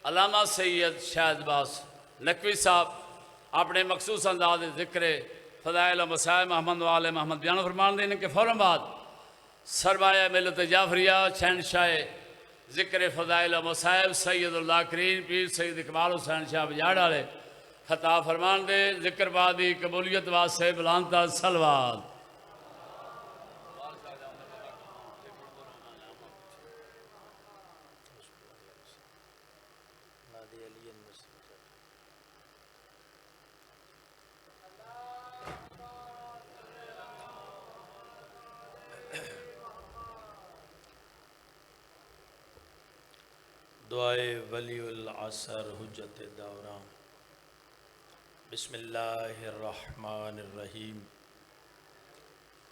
علامہ سید شاہد باس نقوی صاحب اپنے مخصوص انداز ذکر فضائل و مسائل محمد وآل محمد بیان فرمان دینے کے فوراً بعد سرمایہ ملت جعفریہ شہنشاہ ذکر فضائل و مسائل سید اللہ کریم پیر سید اقبال حسین شاہ بجاڑ والے خطاب فرمان دے ذکر بعدی قبولیت واسطے بلانتا سلوات دعائے ولی العصر حجت دوران بسم اللہ الرحمن الرحیم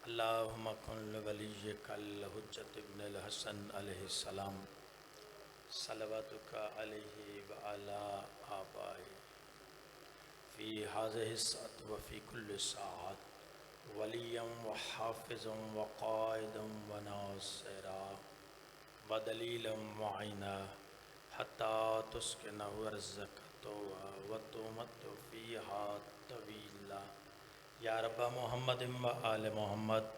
اللہم کن لولیک الحجت ابن الحسن علیہ السلام صلواتک علیہ وعلا آبائی فی هذه الساعة وفی کل ساعت ولیا وحافظا وقائدا وناصرا ودلیلا معینا حتی تسکنہ ورزقتو وتمت فیہا طویلا یا رب محمد و آل محمد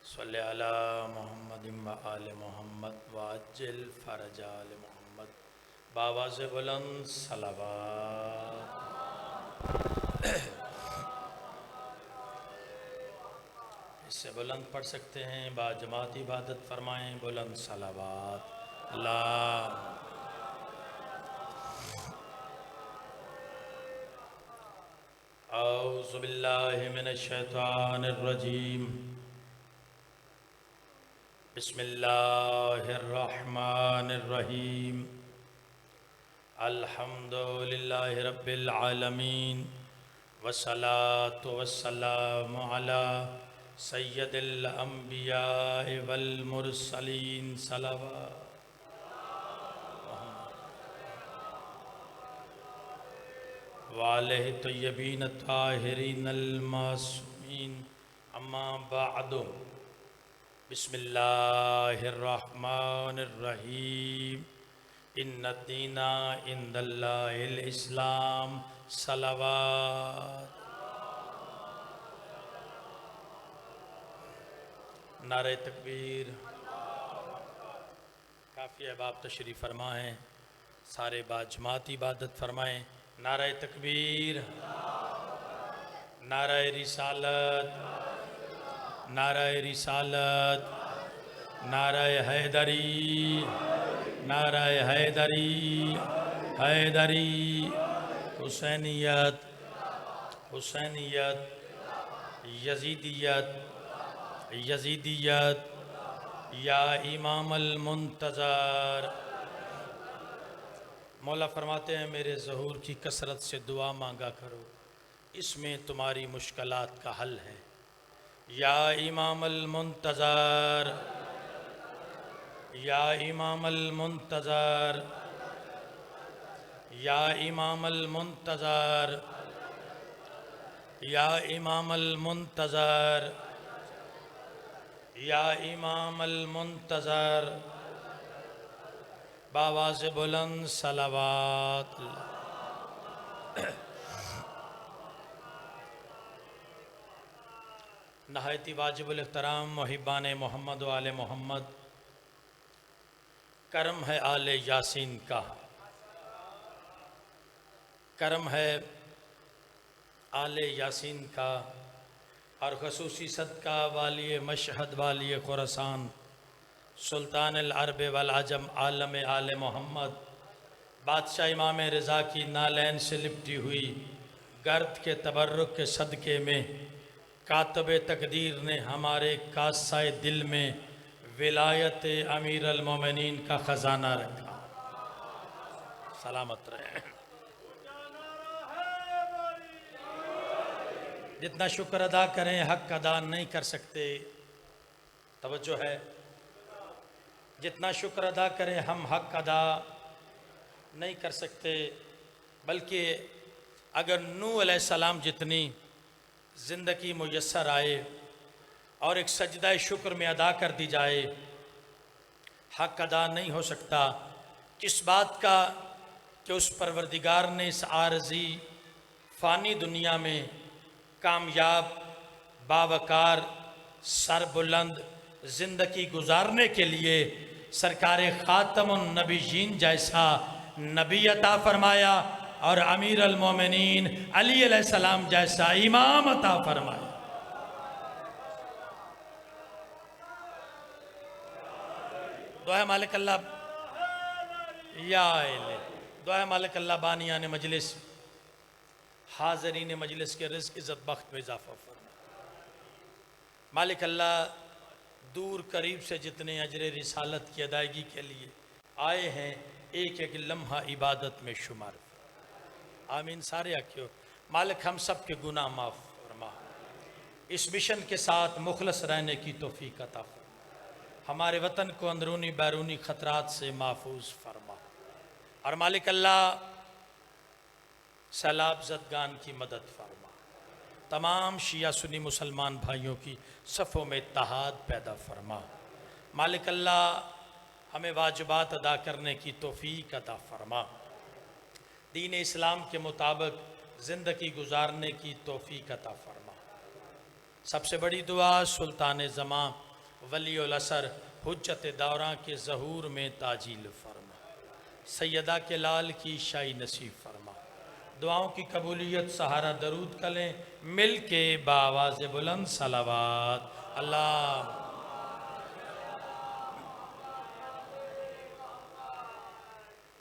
صلی علی محمد و آل محمد وعجل فرج آل محمد بآواز بلند صلوات اس سے بلند پڑھ سکتے ہیں با جماعت عبادت فرمائیں بلند صلوات اللہ اعوذ باللہ من الشیطان الرجیم بسم اللہ الرحمن الرحیم الحمدللہ رب العالمین والصلاة والسلام علی سید الانبیاء والمرسلین صلوات وآلہ طیبین الطاہرین المعصومین اما بعد بسم اللہ الرحمن الرحیم ان الدین عند اللہ الاسلام صلوات نعرہ تکبیر کافی احباب تشریف فرما ہیں سارے باجماعت عبادت فرمائیں نعرہ تکبیر نعرہ رسالت نعرہ رسالت نعرہ حیدری نعرہ حیدری حیدری حسینیت حسینیت یزیدیت یزیدیت یا امام المنتظر مولا فرماتے ہیں میرے ظہور کی کثرت سے دعا مانگا کرو اس میں تمہاری مشکلات کا حل ہے یا امام المنتظر یا امام المنتظر یا امام المنتظر یا امام المنتظر یا امام المنتظر بآواز بلند صلوات نہایت واجب الاحترام محبان محمد و آل محمد کرم ہے آل یاسین کا کرم ہے آل یاسین کا اور خصوصی صدقہ والی مشہد والی خراسان سلطان العرب والعجم عالم آل محمد بادشاہ امام رضا کی نالین سے لپٹی ہوئی گرد کے تبرک کے صدقے میں کاتب تقدیر نے ہمارے کاسہ دل میں ولایت امیر المومنین کا خزانہ رکھا سلامت رہے جتنا شکر ادا کریں حق ادا نہیں کر سکتے توجہ ہے جتنا شکر ادا کریں ہم حق ادا نہیں کر سکتے بلکہ اگر نوح علیہ السلام جتنی زندگی میسر آئے اور ایک سجدہ شکر میں ادا کر دی جائے حق ادا نہیں ہو سکتا کس بات کا کہ اس پروردگار نے اس عارضی فانی دنیا میں کامیاب باوقار سربلند زندگی گزارنے کے لیے سرکار خاتم النبیین جیسا نبی عطا فرمایا اور امیر المومنین علی علیہ السلام جیسا امام عطا فرمایا۔ دعا مالک اللہ یا الہ، دعا مالک اللہ بانیان مجلس حاضرین مجلس کے رزق عزت بخت میں اضافہ فرما۔ مالک اللہ دور قریب سے جتنے اجر رسالت کی ادائیگی کے لیے آئے ہیں ایک ایک لمحہ عبادت میں شمار فرما۔ آمین سارے آکھیو۔ مالک ہم سب کے گناہ معاف فرما، اس مشن کے ساتھ مخلص رہنے کی توفیق عطا فرما، ہمارے وطن کو اندرونی بیرونی خطرات سے محفوظ فرما، اور مالک اللہ سیلاب زدگان کی مدد فرما، تمام شیعہ سنی مسلمان بھائیوں کی صفوں میں اتحاد پیدا فرما۔ مالک اللہ ہمیں واجبات ادا کرنے کی توفیق عطا فرما، دین اسلام کے مطابق زندگی گزارنے کی توفیق عطا فرما۔ سب سے بڑی دعا سلطان زماں ولی العصر حجت دوراں کے ظہور میں تعجیل فرما، سیدہ کے لال کی شاہی نصیب فرما۔ دعاؤں کی قبولیت سہارا درود کریں مل کے بآواز بلند صلوات۔ اللہ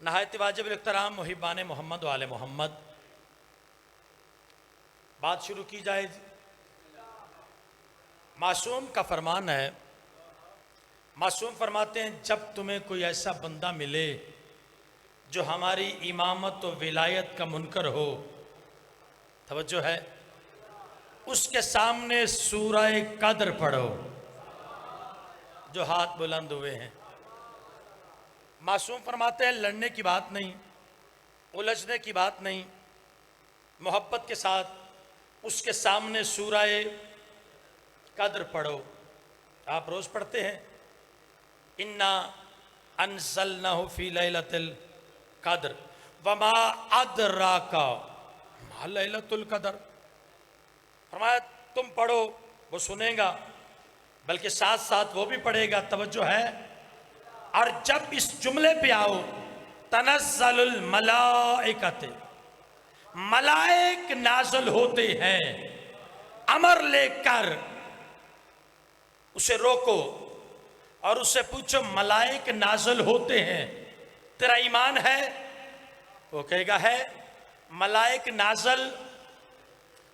نہایت واجب الاحترام محبان محمد و آل محمد، بات شروع کی جائے۔ معصوم کا فرمان ہے، معصوم فرماتے ہیں جب تمہیں کوئی ایسا بندہ ملے جو ہماری امامت و ولایت کا منکر ہو، توجہ ہے، اس کے سامنے سورہ قدر پڑھو۔ جو ہاتھ بلند ہوئے ہیں، معصوم فرماتے ہیں لڑنے کی بات نہیں، الجھنے کی بات نہیں، محبت کے ساتھ اس کے سامنے سورہ قدر پڑھو۔ آپ روز پڑھتے ہیں اِنَّا أَنزَلْنَاهُ فِي لَيْلَةِ الْقَدْرِ وَمَا أَدْرَاكَ مَا لَيْلَةُ الْقَدْرِ، فرمایا تم پڑھو وہ سنیں گا، بلکہ ساتھ ساتھ وہ بھی پڑھے گا، توجہ ہے۔ اور جب اس جملے پہ آؤ تنزل الملائکۃ، ملائک نازل ہوتے ہیں، امر لے کر اسے روکو اور اسے پوچھو ملائک نازل ہوتے ہیں، تیرا ایمان ہے؟ وہ کہے گا ہے۔ ملائک نازل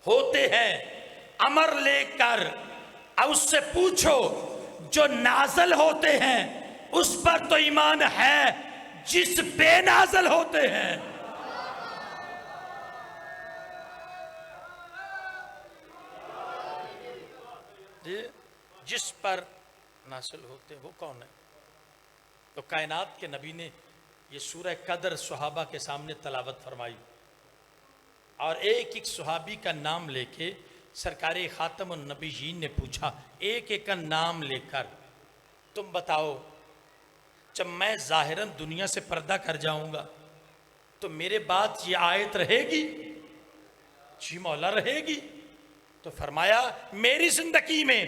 ہوتے ہیں امر لے کر، اور اس سے پوچھو جو نازل ہوتے ہیں اس پر تو ایمان ہے جس پہ نازل ہوتے ہیں۔ جس پر نازل ہوتے ہیں وہ کون ہے؟ تو کائنات کے نبی نے یہ سورہ قدر صحابہ کے سامنے تلاوت فرمائی، اور ایک ایک صحابی کا نام لے کے سرکار خاتم النبیین نے پوچھا، ایک ایک کا نام لے کر تم بتاؤ جب میں ظاہراً دنیا سے پردہ کر جاؤں گا تو میرے بعد یہ آیت رہے گی؟ جی مولا رہے گی۔ تو فرمایا میری زندگی میں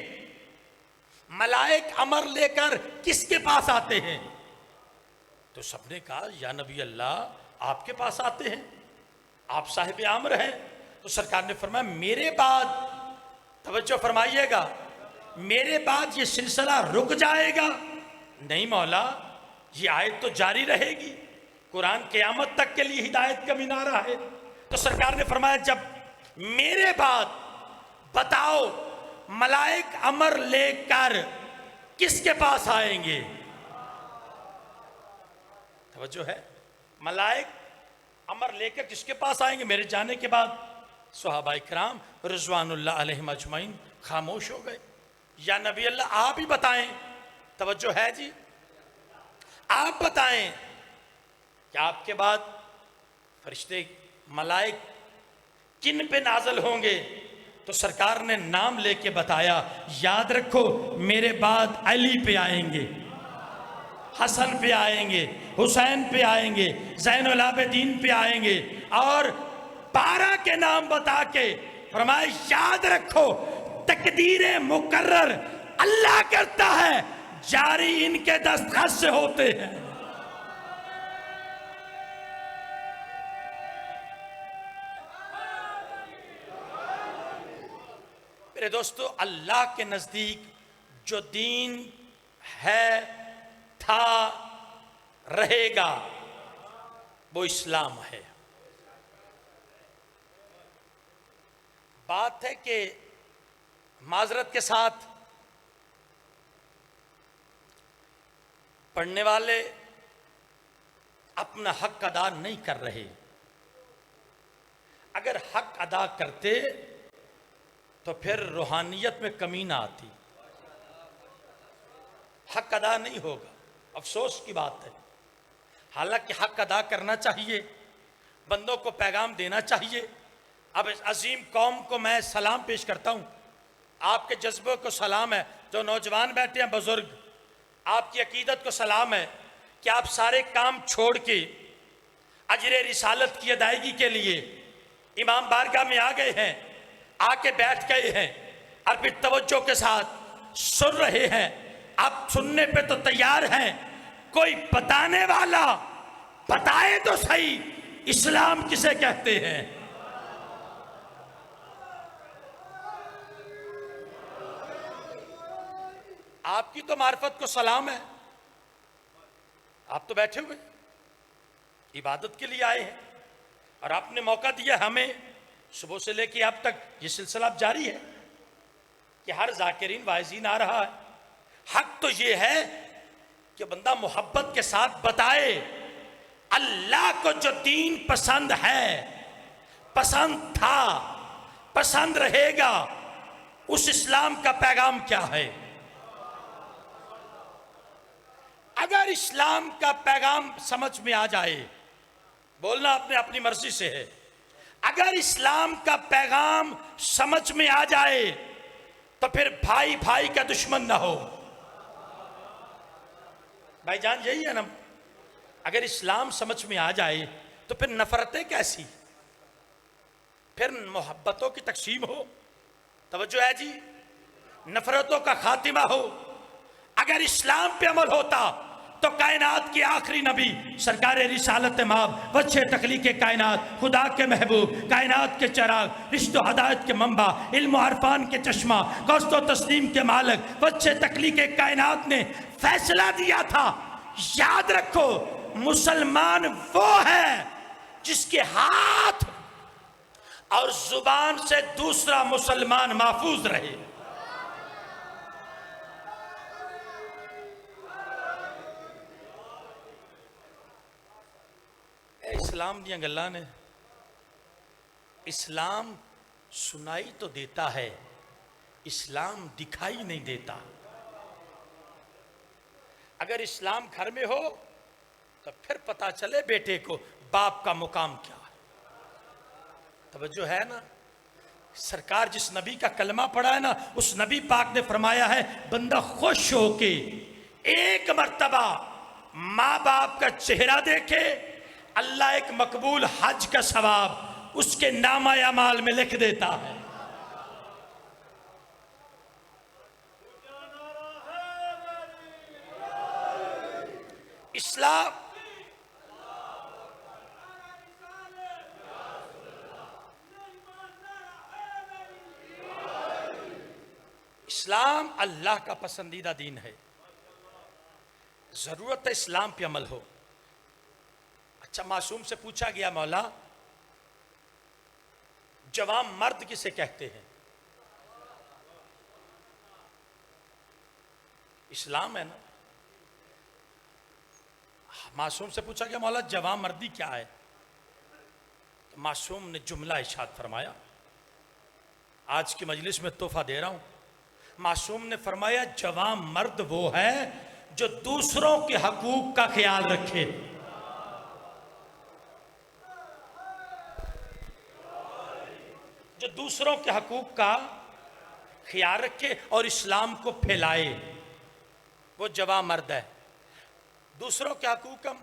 ملائک امر لے کر کس کے پاس آتے ہیں؟ تو سب نے کہا یا نبی اللہ آپ کے پاس آتے ہیں، آپ صاحب امر ہیں۔ تو سرکار نے فرمایا میرے بعد، توجہ فرمائیے گا، میرے بعد یہ سلسلہ رک جائے گا؟ نہیں مولا، یہ آیت تو جاری رہے گی، قرآن قیامت تک کے لیے ہدایت کا مینارہ ہے۔ تو سرکار نے فرمایا جب میرے بعد بتاؤ ملائک امر لے کر کس کے پاس آئیں گے؟ توجہ ہے، ملائک امر لے کر کس کے پاس آئیں گے؟ میرے جانے کے بعد صحابہ اکرام رضوان اللہ علیہم اجمعین خاموش ہو گئے۔ یا نبی اللہ آپ ہی بتائیں، توجہ ہے جی، آپ بتائیں کہ آپ کے بعد فرشتے ملائک کن پہ نازل ہوں گے؟ تو سرکار نے نام لے کے بتایا، یاد رکھو میرے بعد علی پہ آئیں گے، حسن پہ آئیں گے، حسین پہ آئیں گے، زین العابدین پہ آئیں گے، اور 12 کے نام بتا کے فرمایا یاد رکھو تقدیر مقرر اللہ کرتا ہے، جاری ان کے دستخط سے ہوتے ہیں۔ میرے دوستو، اللہ کے نزدیک جو دین ہے، تھا، رہے گا، وہ اسلام ہے۔ بات ہے کہ معذرت کے ساتھ پڑھنے والے اپنا حق ادا نہیں کر رہے۔ اگر حق ادا کرتے تو پھر روحانیت میں کمی نہ آتی۔ حق ادا نہیں ہوگا، افسوس کی بات ہے۔ حالانکہ حق ادا کرنا چاہیے، بندوں کو پیغام دینا چاہیے۔ اب اس عظیم قوم کو میں سلام پیش کرتا ہوں، آپ کے جذبے کو سلام ہے، جو نوجوان بیٹھے ہیں، بزرگ، آپ کی عقیدت کو سلام ہے کہ آپ سارے کام چھوڑ کے اجر رسالت کی ادائیگی کے لیے امام بارگاہ میں آ گئے ہیں، آ کے بیٹھ گئے ہیں، اور پھر توجہ کے ساتھ سن رہے ہیں۔ آپ سننے پہ تو تیار ہیں، کوئی بتانے والا بتائے تو صحیح اسلام کسے کہتے ہیں۔ آپ کی تو معرفت کو سلام ہے، آپ تو بیٹھے ہوئے عبادت کے لیے آئے ہیں، اور آپ نے موقع دیا ہمیں صبح سے لے کے اب تک یہ سلسلہ اب جاری ہے کہ ہر ذاکرین واعظین آ رہا ہے۔ حق تو یہ ہے کہ بندہ محبت کے ساتھ بتائے اللہ کو جو دین پسند ہے، پسند تھا، پسند رہے گا، اس اسلام کا پیغام کیا ہے۔ اگر اسلام کا پیغام سمجھ میں آ جائے، بولنا اپنی مرضی سے ہے، اگر اسلام کا پیغام سمجھ میں آ جائے تو پھر بھائی بھائی کا دشمن نہ ہو۔ بھائی جان یہی ہے نا، اگر اسلام سمجھ میں آ جائے تو پھر نفرتیں کیسی، پھر محبتوں کی تقسیم ہو۔ توجہ ہے جی، نفرتوں کا خاتمہ ہو۔ اگر اسلام پہ عمل ہوتا تو کائنات کے آخری نبی سرکار رسالت مآب، وجہ تخلیق کائنات، خدا کے محبوب، کائنات کے چراغ، رشت و ہدایت کے منبع، علم و عرفان کے چشمہ، قصد و تسلیم کے مالک، وجہ تخلیق کائنات نے فیصلہ دیا تھا، یاد رکھو مسلمان وہ ہے جس کے ہاتھ اور زبان سے دوسرا مسلمان محفوظ رہے۔ اسلام دیا گلاں نے، اسلام سنائی تو دیتا ہے، اسلام دکھائی نہیں دیتا۔ اگر اسلام گھر میں ہو تو پھر پتا چلے بیٹے کو باپ کا مقام کیا ہے۔ توجہ ہے نا، سرکار جس نبی کا کلمہ پڑھا ہے نا، اس نبی پاک نے فرمایا ہے بندہ خوش ہو کے ایک مرتبہ ماں باپ کا چہرہ دیکھے، اللہ ایک مقبول حج کا ثواب اس کے نامہ اعمال میں لکھ دیتا ہے۔ اسلام اللہ کا پسندیدہ دین ہے، ضرورت ہے اسلام پہ عمل ہو۔ اچھا، معصوم سے پوچھا گیا مولا جوان مرد کسے کہتے ہیں؟ اسلام ہے نا۔ معصوم سے پوچھا گیا مولا جوان مردی کیا ہے؟ تو معصوم نے جملہ ارشاد فرمایا، آج کی مجلس میں تحفہ دے رہا ہوں۔ معصوم نے فرمایا جوان مرد وہ ہے جو دوسروں کے حقوق کا خیال رکھے۔ جو دوسروں کے حقوق کا خیال رکھے اور اسلام کو پھیلائے، وہ جوان مرد ہے۔ دوسروں کے حقوق کا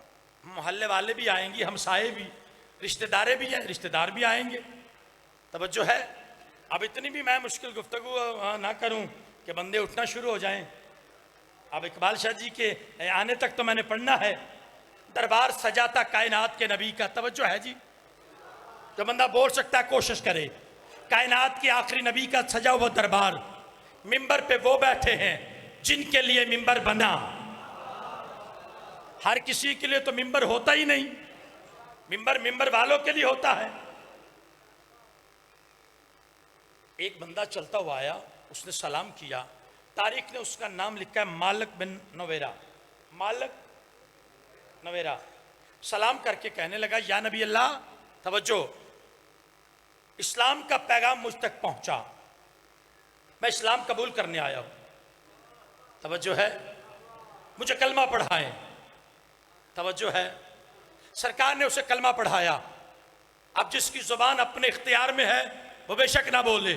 محلے والے بھی آئیں گے، ہمسائے بھی، رشتہ دارے بھی ہیں، رشتہ دار بھی آئیں گے. توجہ ہے. اب اتنی بھی میں مشکل گفتگو نہ کروں کہ بندے اٹھنا شروع ہو جائیں. اب اقبال شاہ جی کے آنے تک تو میں نے پڑھنا ہے. دربار سجاتا کائنات کے نبی کا. توجہ ہے جی. جو بندہ بول سکتا ہے کوشش کرے. کائنات کے آخری نبی کا سجا ہوا دربار. ممبر پہ وہ بیٹھے ہیں جن کے لیے ممبر بنا. ہر کسی کے لیے تو ممبر ہوتا ہی نہیں. ممبر والوں کے لیے ہوتا ہے. ایک بندہ چلتا ہوا آیا, اس نے سلام کیا. تاریخ نے اس کا نام لکھا ہے مالک بن نویرہ. مالک نویرہ. سلام کر کے کہنے لگا یا نبی اللہ, توجہ, اسلام کا پیغام مجھ تک پہنچا, میں اسلام قبول کرنے آیا ہوں. توجہ ہے. مجھے کلمہ پڑھائیں. توجہ ہے. سرکار نے اسے کلمہ پڑھایا. اب جس کی زبان اپنے اختیار میں ہے وہ بے شک نہ بولے,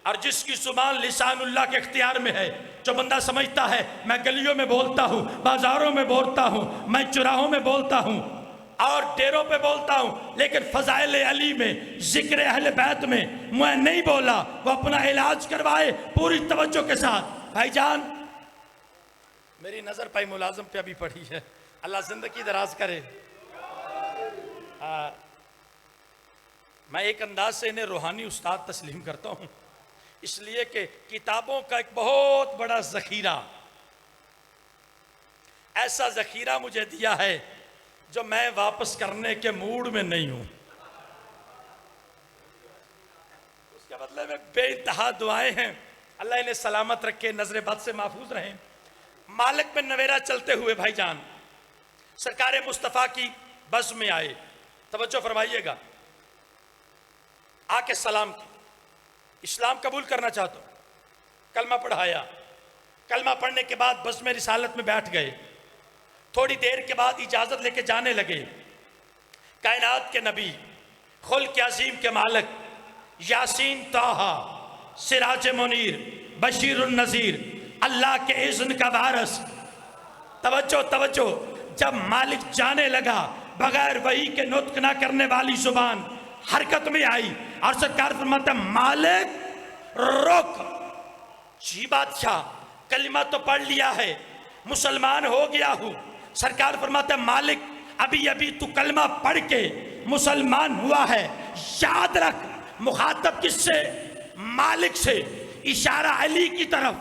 اور جس کی زبان لسان اللہ کے اختیار میں ہے, جو بندہ سمجھتا ہے میں گلیوں میں بولتا ہوں, بازاروں میں بولتا ہوں, میں چراہوں میں بولتا ہوں اور ڈیروں پہ بولتا ہوں, لیکن فضائل علی میں, ذکر اہل بیت میں میں نہیں بولا, وہ اپنا علاج کروائے پوری توجہ کے ساتھ. بھائی جان, میری نظر پائی ملازم پہ ابھی پڑی ہے, اللہ زندگی دراز کرے. میں ایک انداز سے انہیں روحانی استاد تسلیم کرتا ہوں, اس لیے کہ کتابوں کا ایک بہت بڑا ذخیرہ, ایسا ذخیرہ مجھے دیا ہے جو میں واپس کرنے کے موڈ میں نہیں ہوں. اس کا مطلب ہے بے انتہا دعائیں ہیں, اللہ انہیں سلامت رکھے, نظر بد سے محفوظ رہیں. مالک بن نویرہ چلتے ہوئے بھائی جان سرکار مصطفیٰ کی بزم میں آئے. توجہ فرمائیے گا. آ کے سلام کی, اسلام قبول کرنا چاہتا ہوں, کلمہ پڑھایا. کلمہ پڑھنے کے بعد بزم رسالت میں بیٹھ گئے. تھوڑی دیر کے بعد اجازت لے کے جانے لگے. کائنات کے نبی, خلق عظیم کے مالک, یاسین طٰہٰ, سراج منیر, بشیر النذیر, اللہ کے اذن کا وارث. توجہ توجہ. جب مالک جانے لگا, بغیر وحی کے نطق نہ کرنے والی زبان حرکت میں آئی, اور سرکار فرماتا ہے مالک رک. جی بادشاہ, کلمہ تو پڑھ لیا ہے, مسلمان ہو گیا ہوں. سرکار فرماتا ہے مالک ابھی ابھی تو کلمہ پڑھ کے مسلمان ہوا ہے, یاد رکھ. مخاطب کس سے؟ مالک سے. اشارہ علی کی طرف.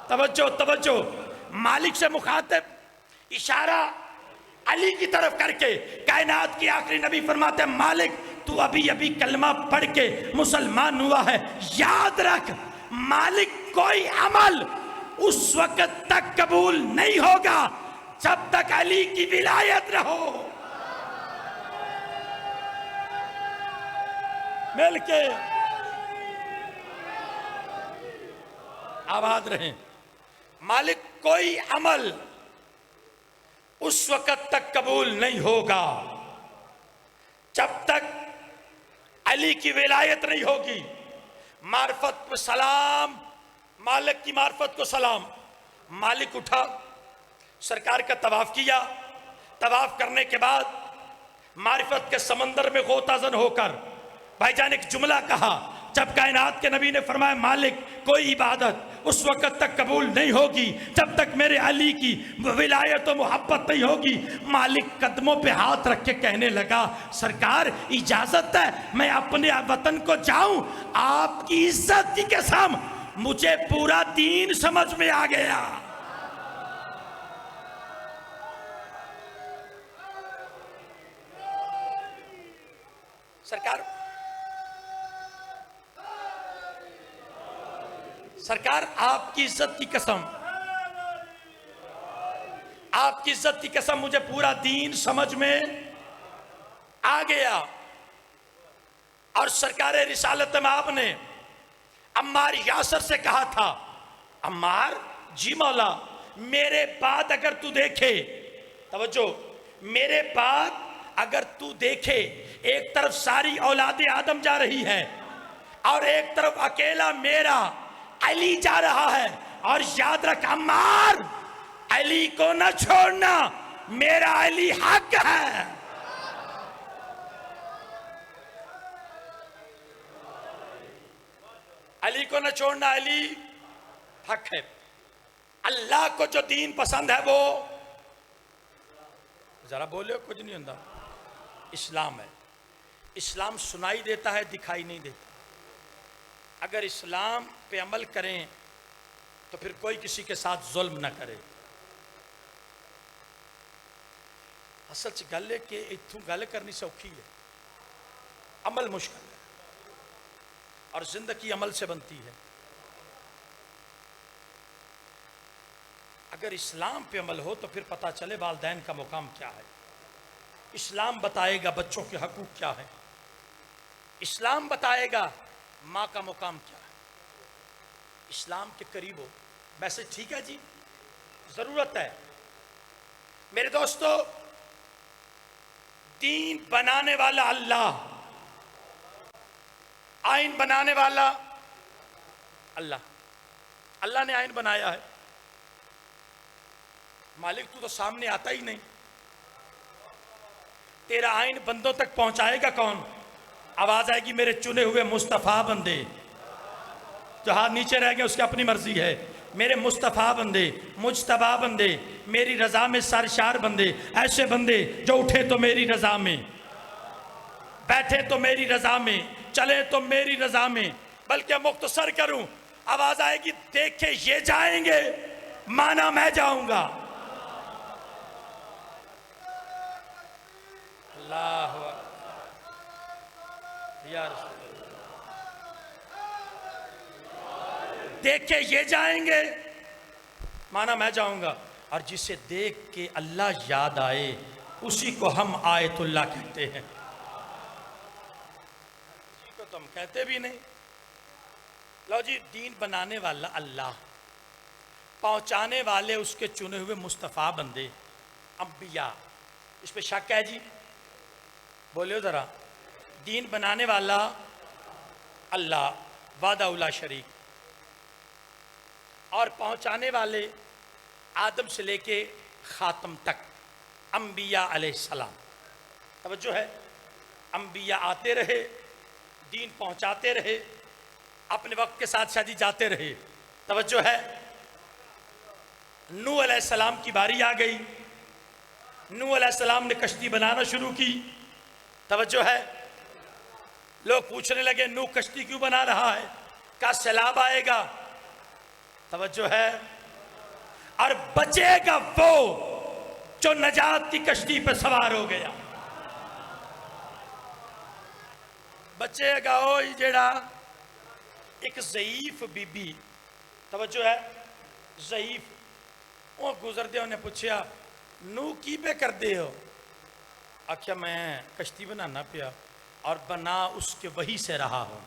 توجہ توجہ. مالک سے مخاطب, اشارہ علی کی طرف کر کے کائنات کی آخری نبی فرماتے ہیں مالک تو ابھی ابھی کلمہ پڑھ کے مسلمان ہوا ہے, یاد رکھ مالک کوئی عمل اس وقت تک قبول نہیں ہوگا جب تک علی کی ولایت نہ ہو. مل کے آباد رہیں. مالک کوئی عمل اس وقت تک قبول نہیں ہوگا جب تک علی کی ولایت نہیں ہوگی. معرفت پہ سلام, مالک کی معرفت کو سلام. مالک اٹھا, سرکار کا طواف کیا. طواف کرنے کے بعد معرفت کے سمندر میں غوطہ زن ہو کر بھائی جان ایک جملہ کہا. جب کائنات کے نبی نے فرمایا مالک کوئی عبادت اس وقت تک قبول نہیں ہوگی جب تک میرے علی کی ولایت و محبت نہیں ہوگی. مالک قدموں پہ ہاتھ رکھ کے کہنے لگا سرکار اجازت ہے میں اپنے وطن کو جاؤں؟ آپ کی عزت کی قسم مجھے پورا دین سمجھ میں آ گیا. سرکار آپ کی عزت کی قسم, آپ کی عزت کی قسم مجھے پورا دین سمجھ میں آ گیا. اور سرکار رسالت میں آپ نے عمار یاسر سے کہا تھا عمار جی مولا میرے بعد اگر تو دیکھے, توجہ, میرے بعد اگر تو دیکھے ایک طرف ساری اولاد آدم جا رہی ہے اور ایک طرف اکیلا میرا علی جا رہا ہے, اور یاد رکھ عمار علی کو نہ چھوڑنا، میرا علی حق ہے۔ علی کو نہ چھوڑنا، علی حق ہے۔ اللہ کو جو دین پسند ہے وہ ذرا بولے، کچھ نہیں ہوتا، اسلام ہے۔ اسلام سنائی دیتا ہے، دکھائی نہیں دیتا۔ اگر اسلام پہ عمل کریں تو پھر کوئی کسی کے ساتھ ظلم نہ کرے۔ اصل چ گل ہے کہ اتوں گل کرنی سوکھی ہے، عمل مشکل ہے، اور زندگی عمل سے بنتی ہے۔ اگر اسلام پہ عمل ہو تو پھر پتہ چلے والدین کا مقام کیا ہے، اسلام بتائے گا بچوں کے حقوق کیا ہے، اسلام بتائے گا ماں کا مقام کیا ہے۔ اسلام کے قریب ہو، میسج ٹھیک ہے جی، ضرورت ہے۔ میرے دوستو، دین بنانے والا اللہ، آئین بنانے والا اللہ۔ اللہ نے آئین بنایا ہے، مالک تو سامنے آتا ہی نہیں۔ تیرا آئین بندوں تک پہنچائے گا کون؟ آواز آئے گی میرے چنے ہوئے مصطفیٰ بندے۔ جو ہاتھ نیچے رہ گئے اس کی اپنی مرضی ہے۔ میرے مصطفیٰ بندے، مجتبیٰ بندے، میری رضا میں سرشار بندے، ایسے بندے جو اٹھے تو میری رضا میں، بیٹھے تو میری رضا میں، چلے تو میری رضا میں۔ بلکہ مختصر کروں، آواز آئے گی دیکھے یہ جائیں گے، مانا میں جاؤں گا۔ اللہ یا رسول اللہ، دیکھ کے یہ جائیں گے، مانا میں جاؤں گا۔ اور جسے دیکھ کے اللہ یاد آئے اسی کو ہم آیت اللہ کہتے ہیں، اسی کو تو ہم کہتے بھی نہیں۔ لو جی، دین بنانے والا اللہ، پہنچانے والے اس کے چنے ہوئے مصطفیٰ بندے، انبیاء، اس پہ شک ہے جی؟ بولیو ذرا۔ دین بنانے والا اللہ وحدہ لا شریک، اور پہنچانے والے آدم سے لے کے خاتم تک انبیاء علیہ السلام۔ توجہ ہے، انبیاء آتے رہے، دین پہنچاتے رہے، اپنے وقت کے ساتھ شادی جاتے رہے۔ توجہ ہے، نوح علیہ السلام کی باری آ گئی، نوح علیہ السلام نے کشتی بنانا شروع کی۔ توجہ ہے، لوگ پوچھنے لگے نوح کشتی کیوں بنا رہا ہے، کیا سیلاب آئے گا؟ توجہ ہے، اور بچے گا وہ جو نجات کی کشتی پہ سوار ہو گیا، بچے گا وہی جڑا ایک ضعیف بی بی، توجہ ہے، ضعیف، وہ گزر دے انہیں پوچھیا نوح کی پہ کر دے ہو؟ آخیا میں کشتی بنانا پیا، اور بنا اس کے وحی سے رہا ہوں۔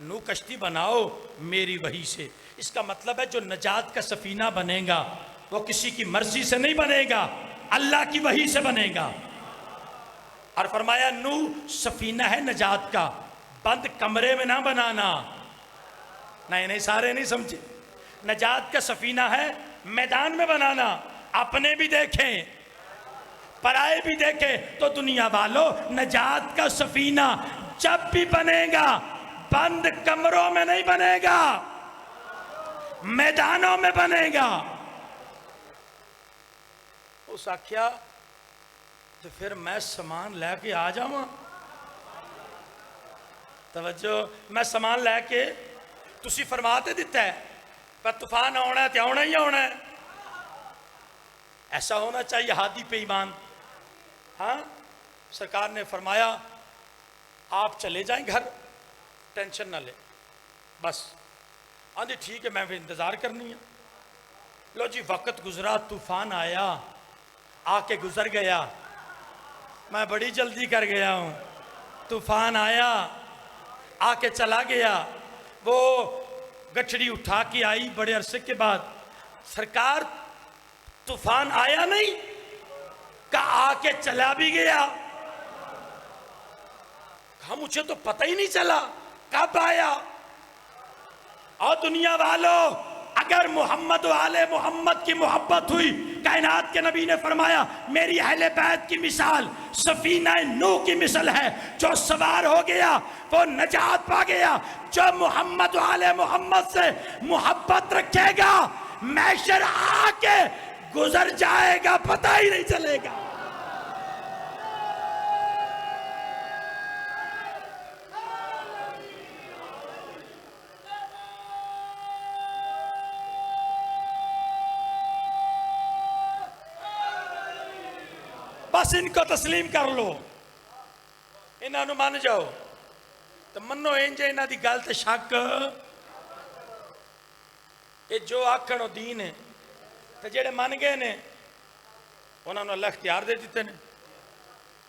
نوح کشتی بناؤ میری وحی سے۔ اس کا مطلب ہے جو نجات کا سفینہ بنے گا وہ کسی کی مرضی سے نہیں بنے گا، اللہ کی وحی سے بنے گا۔ اور فرمایا نوح سفینہ ہے نجات کا، بند کمرے میں نہ بنانا۔ نہیں سارے نہیں سمجھے، نجات کا سفینہ ہے میدان میں بنانا، اپنے بھی دیکھیں پرائے بھی دیکھیں۔ تو دنیا والوں، نجات کا سفینہ جب بھی بنے گا بند کمروں میں نہیں بنے گا، میدانوں میں بنے گا۔ اس آخیا تو پھر میں سامان لے کے آ جاؤں۔ توجہ، میں سامان لے کے، تسی فرماتے دیتا ہے پر طوفان آنا ہے تو آنا ہی آنا ہے۔ ایسا ہونا چاہیے ہادی پہ ایمان۔ ہاں، سرکار نے فرمایا آپ چلے جائیں گھر، ٹینشن نہ لے، بس۔ آندھی ٹھیک ہے، میں بھی انتظار کرنی ہے۔ لو جی، وقت گزرا، طوفان آیا، آ کے گزر گیا، میں بڑی جلدی کر گیا ہوں۔ طوفان آیا، آ کے چلا گیا، وہ گٹھڑی اٹھا کے آئی بڑے عرصے کے بعد۔ سرکار طوفان آیا نہیں کہ آ کے چلا بھی گیا؟ کہا مجھے تو پتہ ہی نہیں چلا کب آیا۔ اور دنیا والوں، اگر محمد و آل محمد کی محبت ہوئی، کائنات کے نبی نے فرمایا میری اہل بیت کی مثال سفینہ نوح کی مثل ہے، جو سوار ہو گیا وہ نجات پا گیا، جو محمد و آل محمد سے محبت رکھے گا محشر آ کے گزر جائے گا، پتہ ہی نہیں چلے گا۔ بس ان کو تسلیم کر لو، انہاں نو مان جاؤ تو منو انج انہاں دی گل تے شک کہ جو آکھن او دین ہے تے جڑے من گئے نے انہاں نو اللہ اختیار دے دیتے نے۔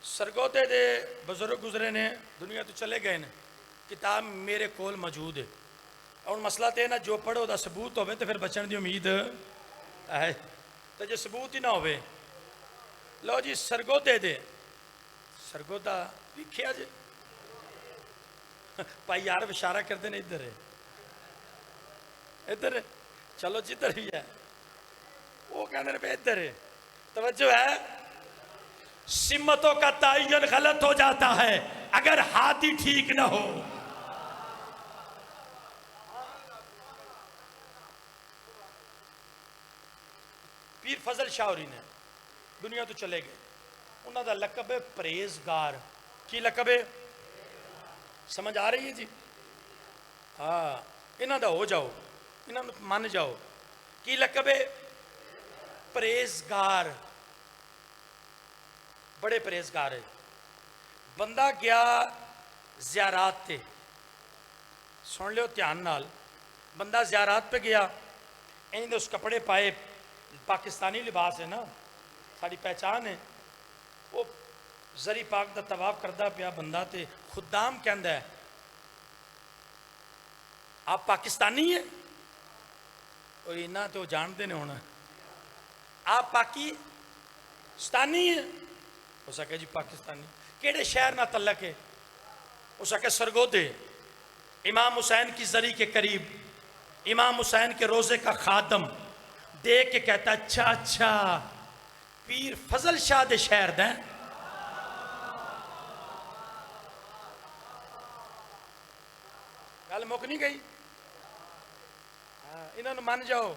سرگودے دے بزرگ گزرے نے، دنیا تو چلے گئے نے، کتاب میرے کول موجود ہے، اور مسئلہ تے نا جو پڑھو دا ثبوت ہوئے تو پھر بچن دی امید ہے، تو جو ثبوت ہی نہ ہوئے لو جی سرگودے دے سرگودا ویکھیا جی بھائی یار اشارہ کرتے ہیں ادھر ہے ادھر ہے، چلو جدھر ہی ہے وہ کہنے پہ ادھر ہے، توجہ ہے۔ سمتوں کا تعین غلط ہو جاتا ہے اگر ہاتھی ٹھیک نہ ہو۔ پیر فضل شاہوری نے دنیا تو چلے گئے، انہوں دا لقب ہے پرہیزگار۔ کی لقب ہے؟ سمجھ آ رہی ہے جی؟ ہاں انہوں دا ہو جاؤ، انہوں نے مان جاؤ۔ کی لقب ہے؟ پرہیزگار، بڑے پرہیزگار ہے۔ بندہ گیا زیارات تے، سن لیو دھیان نال، بندہ زیارات پہ گیا، اینڈ اس کپڑے پائے، پاکستانی لباس ہے نا، ساری پہچان ہے، وہ زری پاک دا طواف کردہ پیا بندہ تے خدام کہندا ہے آپ پاکستانی ہیں؟ اور انہاں تو جانتے نے ہونا، آپ پاکستانی ہیں؟ ہو سکے جی پاکستانی، کیڑے شہر نہ تعلق ہے؟ ہو سکے سرگودے، امام حسین کی زری کے قریب، امام حسین کے روزے کا خادم، دیکھ کے کہتا اچھا اچھا پیر فضل شاہ دے شہر دیں۔ گل مک نہیں گئی؟ انہوں نے مان جاؤ،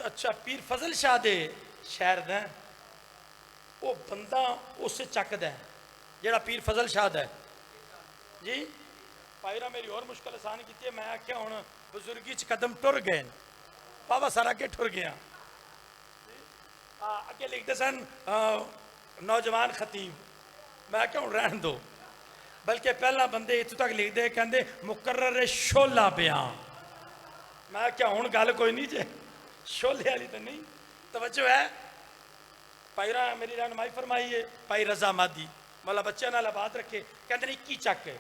اچھا پیر فضل شاہ دے شہر دیں، وہ بندہ اس سے چک دیں جیڑا پیر فضل شاہ دے جی۔ پائرہ میری اور مشکل آسان کی تھی، میں کیا ہونا بزرگی چ قدم ٹر گئے، بابا سارا کے ٹر گیا، اگے لکھتے سن نوجوان خطیب، میں کیا ہوں رہن دو، بلکہ پہلا بندے اتو تک لکھ دے کہندے مقرر شولہ بیان، میں کیا ہوں گل کوئی نہیں جے شولے والی تو نہیں، توجہ ہے۔ پائرہ میری رہنمائی فرمائی ہے، پائی رضا مادی مولا بچہ نال آباد رکھے، کہندے نہیں کی چک ہے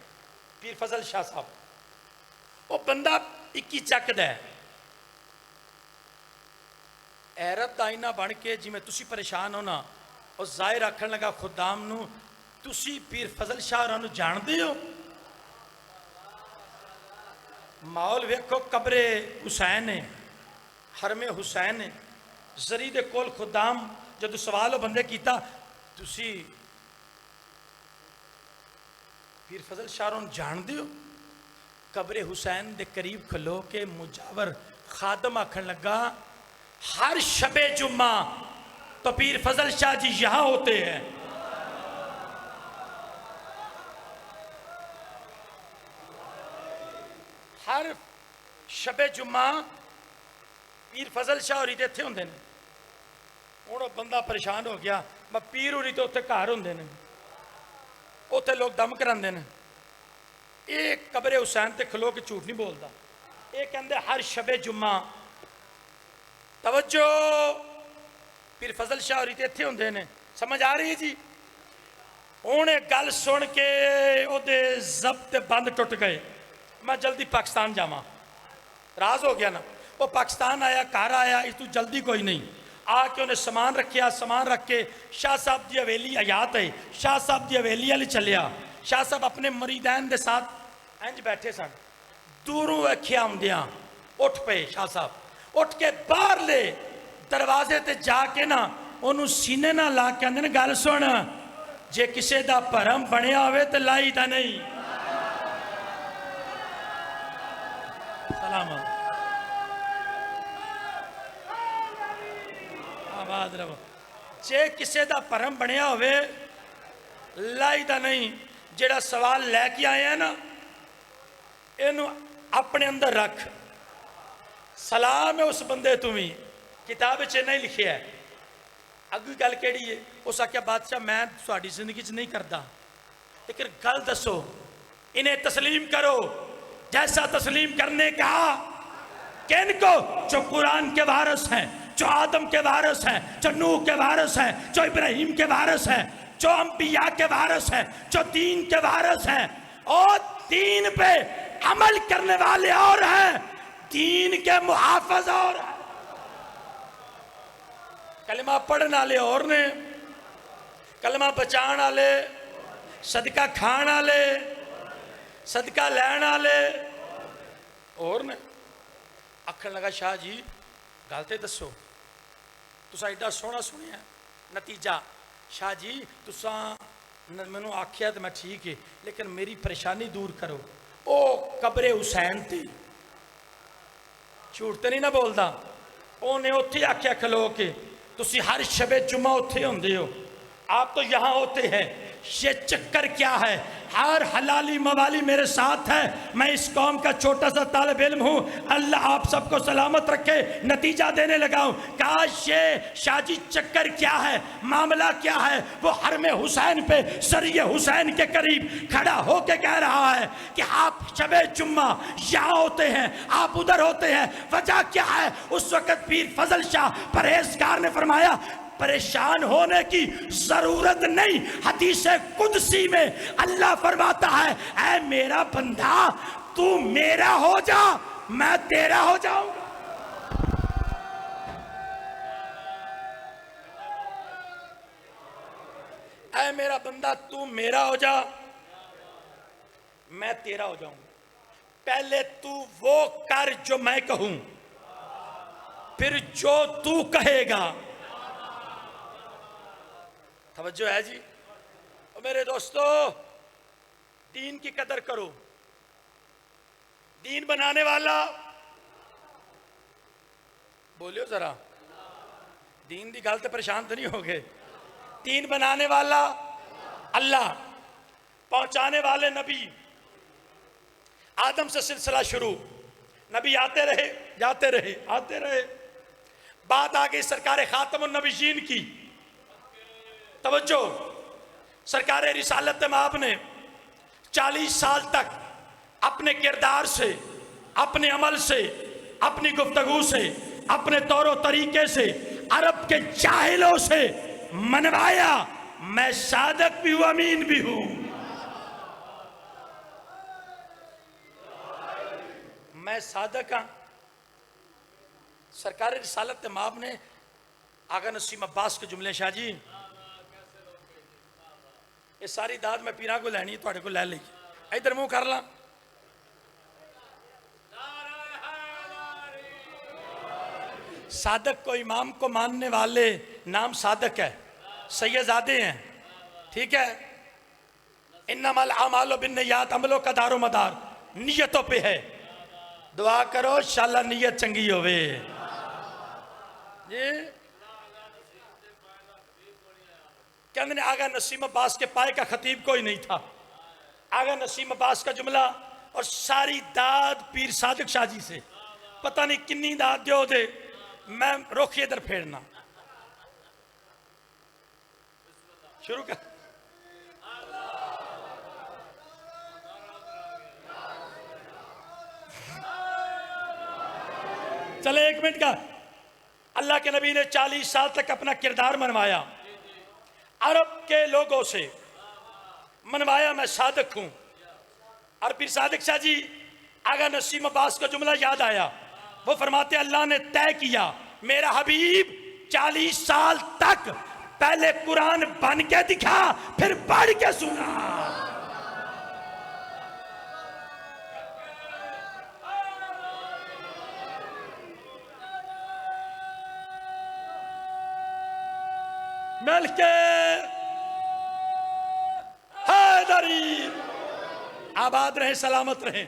پیر فضل شاہ صاحب، وہ بندہ اکی چک دے، حیرت دا آئینہ بن کے جی میں تسی پریشان ہونا، اور ظاہر آکھن لگا خدام نو تسی پیر فضل شاہ رانو جان دے ہو؟ ماحول ویکھو قبر حسین ہے، حرم حسین ہے، زری دے کول خدام جدو سوال ہو بندے کیتا تسی پیر فضل شاہ رانو جان دے ہو؟ قبر حسین دے قریب کھلو کے مجاور خادم آکھن لگا ہر شب جمعہ تو پیر فضل شاہ جی یہاں ہوتے ہیں۔ ہر شب جمعہ پیر فضل شاہ ہوری تے تھے ہوندے نے، انہوں بندہ پریشان ہو گیا، میں پیر ہوری تے اتھے گھر ہوندے نے، اتھے لوگ دم کراندے نے، ایک قبر حسین تے کھلو کے جھوٹ نہیں بولتا، ایک کہندے ہر شب جمعہ، توجہ پیر فضل شاہ ہوری تے تھے ہوندے نے، سمجھ آ رہی ہے جی؟ انہیں گل سن کے او دے ضبط بند ٹوٹ گئے، میں جلدی پاکستان جاواں، راز ہو گیا نا، وہ پاکستان آیا گھر آیا، اس تو جلدی کوئی نہیں، آ کے انہیں سامان رکھیا، سامان رکھ کے شاہ صاحب دی حویلی آیات ہے، شاہ صاحب دی حویلی علی چلیا، شاہ صاحب اپنے مریدین دے ساتھ انج بیٹھے سن، دوروں ویکھیا ہوندیاں اٹھ پے شاہ صاحب اٹھ کے باہر لے دروازے تے جا کے نا انہوں سینے نہ لا کے اندر گل سن جے کسے دا پرم بنیا ہوئے تے لائی دا نہیں سلام آباد رہو جے کسے دا پرم بنیا ہوئے لائی دا نہیں جیڑا سوال لے کے آئے ہیں نا انہوں اپنے اندر رکھ سلام ہے اس بندے تمہیں کتاب چے نہیں لکھے ہے اگلی گل کیڑی ہے اس آکیا بادشاہ میں سواڈی زندگی چ نہیں کرتا لیکن گل دسو انہیں تسلیم کرو جیسا تسلیم کرنے کا کن کو جو قرآن کے وارث ہیں جو آدم کے وارث ہیں جو نوح کے وارث ہیں جو ابراہیم کے وارث ہیں جو انبیاء کے وارث ہیں جو دین کے وارث ہیں اور دین پہ عمل کرنے والے اور ہیں دین کے محافظ اور ہیں کلمہ پڑھنا لے اور نے کلمہ بچانا لے صدقہ کھانا لے صدقہ لینا لے اور نے اکھن لگا شاہ جی گالتے دسو تسا ایڈا سونا سنیا نتیجہ شاہ جی تسا میں آکھیا تو میں ٹھیک ہے لیکن میری پریشانی دور کرو او قبر حسین تھی جھوٹ تے نہیں نہ بولدا اونے اوتھے آکھیا کھلو کے تسی ہر شب جمعہ ہوتے ہوندے ہو آپ تو یہاں ہوتے ہیں یہ چکر کیا ہے ہر حلالی موالی میرے ساتھ ہے میں اس قوم کا چھوٹا سا طالب علم ہوں اللہ آپ سب کو سلامت رکھے نتیجہ دینے لگا ہوں کاش یہ شاجی چکر کیا ہے معاملہ کیا ہے وہ حرم حسین پہ سری حسین کے قریب کھڑا ہو کے کہہ رہا ہے کہ آپ شب جمعہ یہاں ہوتے ہیں آپ ادھر ہوتے ہیں وجہ کیا ہے اس وقت پیر فضل شاہ پرہیزگار نے فرمایا پریشان ہونے کی ضرورت نہیں حدیث قدسی میں اللہ فرماتا ہے اے میرا بندہ تو میرا ہو جا میں تیرا ہو جاؤں اے میرا بندہ تو میرا ہو جا میں تیرا ہو جاؤں پہلے تو وہ کر جو میں کہوں پھر جو تو کہے گا توجہ ہے جی اور میرے دوستو دین کی قدر کرو دین بنانے والا بولیو ذرا دین دی گل تے پریشان تو نہیں ہوگے دین بنانے والا اللہ پہنچانے والے نبی آدم سے سلسلہ شروع نبی آتے رہے جاتے رہے آتے رہے بات آگئی سرکار خاتم النبیین کی توجہ سرکار رسالت مآب نے 40 سال تک اپنے کردار سے اپنے عمل سے اپنی گفتگو سے اپنے طور و طریقے سے عرب کے جاہلوں سے منوایا میں صادق بھی ہوں امین بھی ہوں میں صادق ہاں سرکار رسالت مآب نے آغا نسیم عباس کے جملے شاہ جی یہ ساری داد میں پیرا کو لینی تو کو لے لی ادھر منہ کر لا صادق کو امام کو ماننے والے نام صادق ہے سیدزادے ہیں ٹھیک ہے انما الاعمال بالنیات عملوں کا دار و مدار نیتوں پہ ہے دعا کرو انشاءاللہ نیت چنگی ہوئے جی کہنے آغا نسیم عباس کے پائے کا خطیب کوئی نہیں تھا آغا نسیم عباس کا جملہ اور ساری داد پیر صادق شاہ جی سے پتہ نہیں کنی داد دیو دے میں روکھی ادھر پھیرنا شروع کر چلے ایک منٹ کا اللہ کے نبی نے 40 سال تک اپنا کردار منوایا عرب کے لوگوں سے منوایا میں صادق ہوں اور پھر صادق شاہ جی آغا نسیم عباس کا جملہ یاد آیا وہ فرماتے اللہ نے طے کیا میرا حبیب 40 سال تک پہلے قرآن بن کے دکھا پھر پڑھ کے سنا ملک حیدری آباد رہیں، سلامت رہیں۔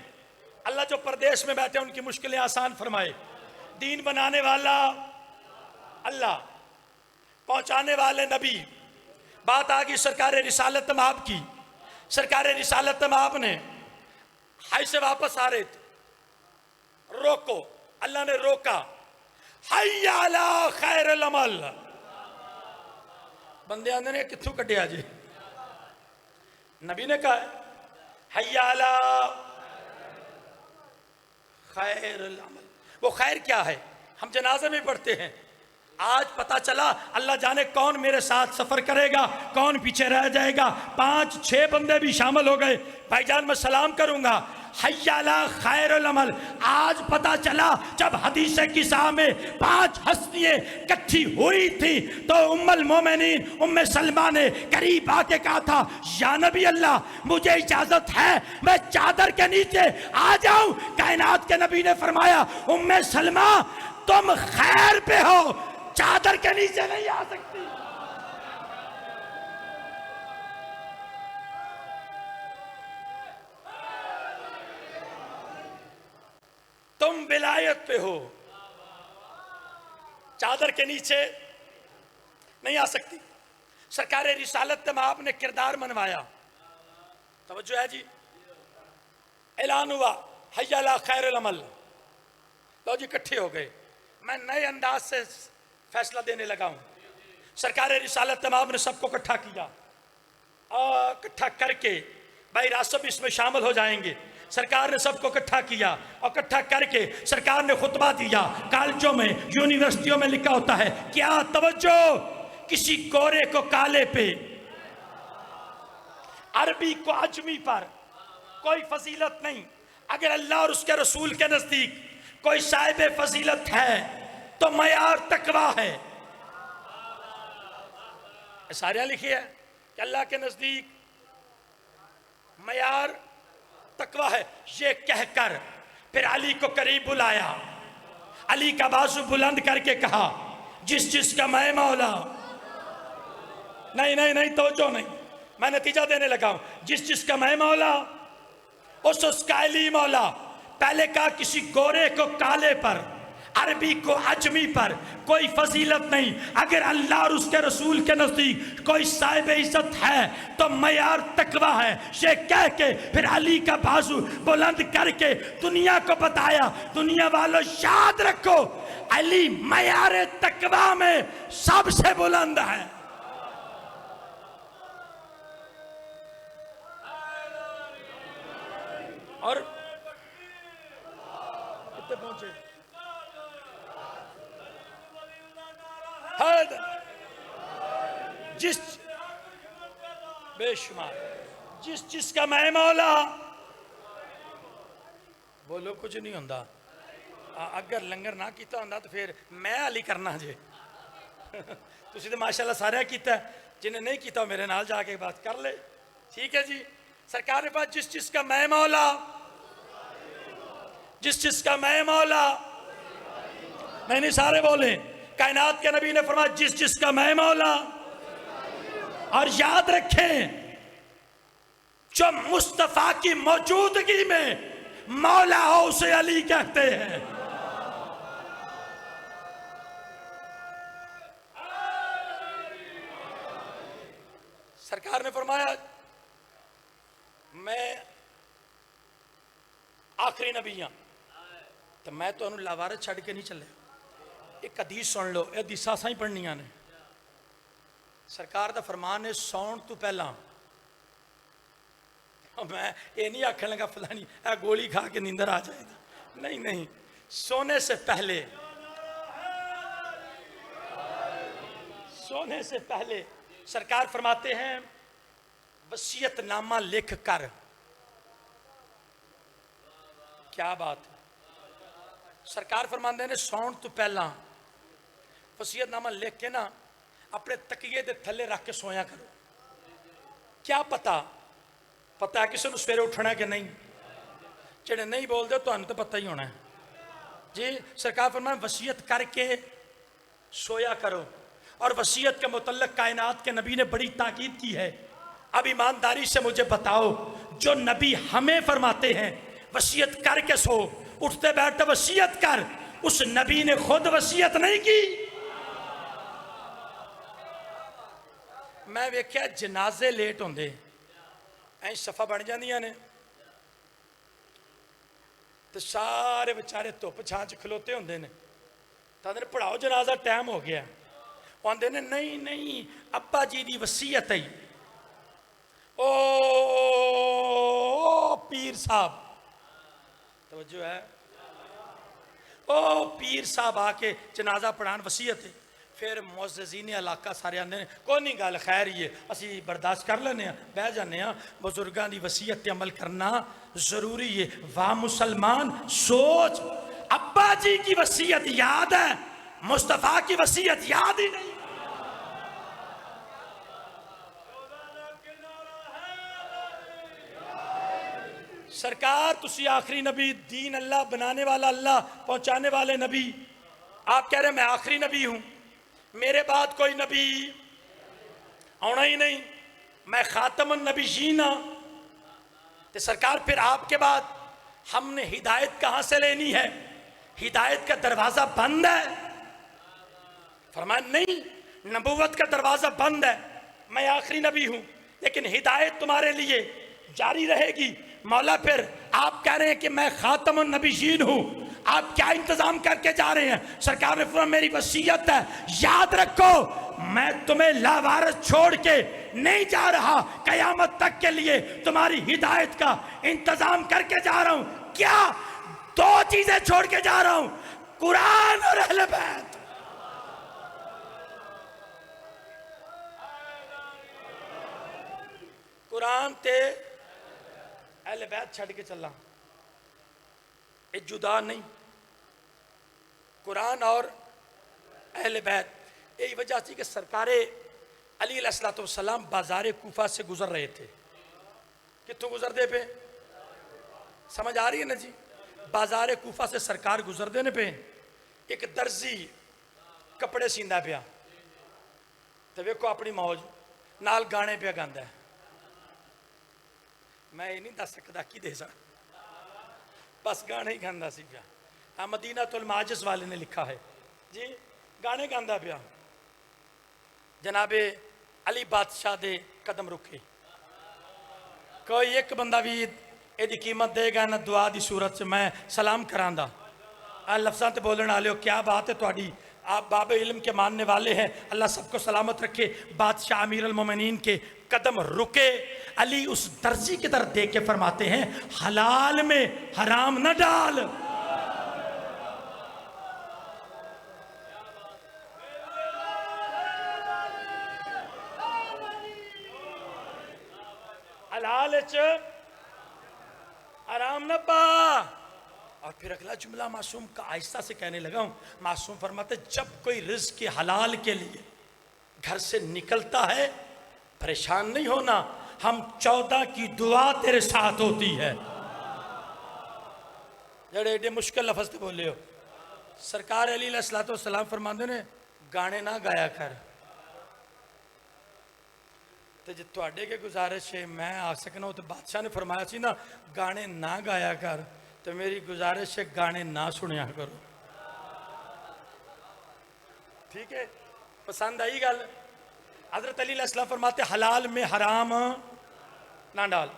اللہ جو پردیش میں بیٹھے ان کی مشکلیں آسان فرمائے۔ دین بنانے والا اللہ، پہنچانے والے نبی۔ بات آگئی سرکار رسالت مآب کی۔ سرکار رسالت مآب نے حج سے واپس آ رہے تھے، روکو، اللہ نے روکا، حی علی خیر العمل۔ بندے آندے نے کتھوں کٹیا جی؟ نبی نے کہا حی علی خیر العمل۔ وہ خیر کیا ہے؟ ہم جنازے میں پڑھتے ہیں، آج پتا چلا اللہ جانے کون میرے ساتھ سفر کرے گا، کون پیچھے رہ جائے گا۔ 5-6 بندے بھی شامل ہو گئے۔ بھائی جان میں سلام کروں گا، حی علی خیر العمل۔ آج پتا چلا جب حدیث قصہ میں 5 ہستیاں کٹھی ہوئی تھی تو ام المومنین ام سلمہ نے قریب آ کے کہا تھا، یا نبی اللہ مجھے اجازت ہے میں چادر کے نیچے آ جاؤں؟ کائنات کے نبی نے فرمایا، ام سلمہ تم خیر پہ ہو، چادر کے نیچے نہیں آ سکتی۔ تم ولایت پہ ہو، چادر کے نیچے نہیں آ سکتی۔ سرکار رسالت مآب نے کردار منوایا۔ توجہ ہے جی، اعلان ہوا حی علی خیر العمل۔ لو جی کٹھے ہو گئے۔ میں نئے انداز سے فیصلہ دینے لگا ہوں۔ سرکار رسالت مآب نے سب کو اکٹھا کیا، اکٹھا کر کے بھائی راسب اس میں شامل ہو جائیں گے۔ سرکار نے سب کو اکٹھا کیا اور اکٹھا کر کے سرکار نے خطبہ دیا۔ کالجوں میں، یونیورسٹیوں میں لکھا ہوتا ہے، کیا توجہ، کسی گورے کو کالے پہ، عربی کو عجمی پر کوئی فضیلت نہیں۔ اگر اللہ اور اس کے رسول کے نزدیک کوئی صاحب فضیلت ہے تو معیار تقویٰ ہے۔ سارے لکھی ہے کہ اللہ کے نزدیک معیار تقویٰ ہے۔ یہ کہہ کر پھر علی کو قریب بلایا، علی کا بازو بلند کر کے کہا، جس کا میں مولا، نہیں توجہ نہیں، میں نتیجہ دینے لگا ہوں، جس کا میں مولا اس کا علی مولا۔ پہلے کہا کسی گورے کو کالے پر، عربی کو عجمی پر کوئی فضیلت نہیں۔ اگر اللہ اور اس کے رسول کے نزدیک کوئی صاحب عزت ہے تو معیار تقویٰ ہے۔ یہ کہہ کے پھر علی کا بازو بلند کر کے دنیا کو بتایا، دنیا والوں یاد رکھو علی معیار تقویٰ میں سب سے بلند ہے۔ اور کتنے پہنچے؟ جس بے شمار، جس کا میں مولا، بولو کچھ نہیں ہوندہ۔ اگر لنگر نہ کیتا ہوندہ تو پھر میں علی کرنا جے۔ تسی تو ماشاءاللہ سارے کیتا ہے، جنہیں نہیں کیتا میرے نال جا کے بات کر لے۔ ٹھیک ہے جی، سرکار نے پاس جس کا میں مولا، جس کا میں مولا، نہیں سارے بولیں۔ کائنات کے نبی نے فرمایا جس کا میں مولا۔ اور یاد رکھیں جو مصطفیٰ کی موجودگی میں مولا ہو اسے علی کہتے ہیں۔ سرکار نے فرمایا میں آخری نبی ہوں، تو میں تو انہوں لاوارت چھڑ کے نہیں چلے۔ ایک حدیث سن لو، یہ حدیثاں سائیں پڑھنیاں نے۔ سرکار دا فرمان ہے سون تو پہلا، میں یہ نہیں آکھنے لگا فلانی اے گولی کھا کے نیندر آ جائے گا، نہیں، سونے سے پہلے، سونے سے پہلے سرکار فرماتے ہیں وصیت نامہ لکھ کر۔ کیا بات ہے، سرکار فرماتے ہیں سون تو پہلا وصیت نامہ لکھ کے نا اپنے تکیے دے تھلے رکھ کے سویا کرو۔ کیا پتا ہے کسی نے سویرے اٹھنا ہے کہ نہیں؟ جڑے نہیں بول دے تو انہیں تو پتہ ہی ہونا ہے جی۔ سرکار فرماتے ہیں وصیت کر کے سویا کرو۔ اور وصیت کے متعلق کائنات کے نبی نے بڑی تاکید کی ہے. اب ایمانداری سے مجھے بتاؤ، جو نبی ہمیں فرماتے ہیں وصیت کر کے سو، اٹھتے بیٹھتے وصیت کر، اس نبی نے خود وصیت نہیں کی؟ میں ویکھیا جنازے لیٹ ہوندے این صفا بن جاندیاں نے تو سارے بچارے دھوپ چھاں چ کھلوتے ہوندے نے، تو آندے نے پڑھاؤ جنازہ ٹائم ہو گیا. آندے نے نہیں ابا جی دی وصیت ہے. او پیر صاحب، توجہ ہے، او پیر صاحب آ کے جنازہ پڑھان وصیت ہے. پھر معززین علاقہ سارے آندے نے کوئی نہیں گل خیر ہی ہے، اسی برداشت کر لینے ہیں، بہ جانے ہیں. بزرگاں دی وصیت تے عمل کرنا ضروری ہے. واہ مسلمان سوچ، ابا جی کی وصیت یاد ہے، مصطفیٰ کی وصیت یاد ہی نہیں. سرکار تسی آخری نبی، دین اللہ بنانے والا اللہ، پہنچانے والے نبی. آپ کہہ رہے ہیں میں آخری نبی ہوں، میرے بعد کوئی نبی آنا ہی نہیں، میں خاتم النبیین ہاں. تو سرکار پھر آپ کے بعد ہم نے ہدایت کہاں سے لینی ہے؟ ہدایت کا دروازہ بند ہے. فرمایا نہیں، نبوت کا دروازہ بند ہے، میں آخری نبی ہوں لیکن ہدایت تمہارے لیے جاری رہے گی. مولا پھر آپ کہہ رہے ہیں کہ میں خاتم النبیین ہوں، آپ کیا انتظام کر کے جا رہے ہیں؟ سرکار نے فرمایا میری وصیت ہے، یاد رکھو میں تمہیں لاوارث چھوڑ کے نہیں جا رہا، قیامت تک کے لیے تمہاری ہدایت کا انتظام کر کے جا رہا ہوں. کیا؟ دو چیزیں چھوڑ کے جا رہا ہوں، قرآن اور اہل بیت. قرآن تے اہل بیت چھڑ کے چلا، یہ جدا نہیں. قرآن اور اہل بیت. یہی وجہ تھی کہ سرکار علی علیہ السلام بازار کوفہ سے گزر رہے تھے. کتوں گزر دے پہ؟ سمجھ آ رہی ہے نا جی؟ بازار کوفہ سے سرکار گزر دینے پہ ایک درزی کپڑے سیندہ پیا، تو ویکھو اپنی موج نال گانے پہ گاندہ ہے. میں یہ نہیں دس سکتا کی دے سا، بس گانے ہی گاندہ سی پیا. ہاں مدینہ الماجز والے نے لکھا ہے جی، گانے گاندہ پیا. جناب علی بادشاہ دے قدم رکھے، کوئی ایک بندہ بھی ایدی قیمت دے گا نہ دعا دی صورت سے میں سلام کراندہ. لفظاں تے بولن آلے ہو، کیا بات ہے تواڈی، آپ باب علم کے ماننے والے ہیں، اللہ سب کو سلامت رکھے. بادشاہ امیر المومنین کے قدم رکے. علی اس درزی کی طرف دیکھ کے فرماتے ہیں حلال میں حرام نہ ڈال. حلال حرام نہ پا. اور پھر اگلا جملہ معصوم کا آہستہ سے کہنے لگا ہوں. معصوم فرماتے جب کوئی رزق حلال کے لیے گھر سے نکلتا ہے پریشان نہیں ہونا، ہم 14 کی دعا تیرے ساتھ ہوتی ہے. جڑے ایڈے مشکل لفظ تے بولے ہو. سرکار علی علیہ السلام فرماندے نے گانے نہ گایا کر. تو جب تواڈے کے گزارش ہے میں آ سکنا ہوں، تو بادشاہ نے فرمایا سی نا گانے نہ گایا کر، تو میری گزارش ہے گانے نہ سنیا کرو. ٹھیک ہے؟ پسند آئی گل؟ حضرت علی علیہ السلام فرماتے حلال میں حرام نہ ڈال.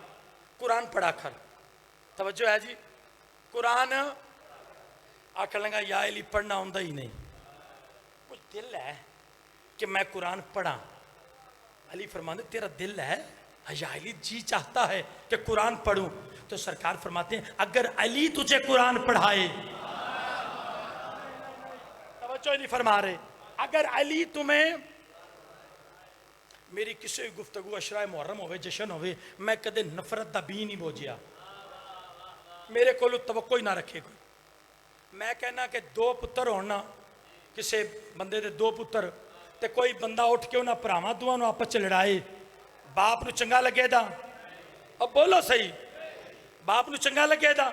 قرآن پڑھا کر. توجہ ہے جی؟ قرآن آکھن لگا یا علی پڑھنا ہوندہ ہی نہیں، مجھ دل ہے کہ میں قرآن پڑھا. علی فرماتے تیرا دل ہے؟ یا علی جی چاہتا ہے کہ قرآن پڑھوں. تو سرکار فرماتے ہیں اگر علی تجھے قرآن پڑھائے، توجہ نہیں فرما رہے، اگر علی تمہیں، میری کسی گفتگو عشرہ محرم ہوئے جشن ہوئے میں کدے نفرت دا بھی نہیں بوجھیا، میرے کو توقع ہی نہ رکھے کوئی. میں کہنا کہ 2 پتر ہونا کسے بندے دے 2 پتر تے کوئی بندہ اٹھ کے انہاں پراواں دوواں نوں آپس چ لڑائے، باپ نو چنگا لگے دا؟ اب بولو صحیح، باپ نو چنگا لگے دا؟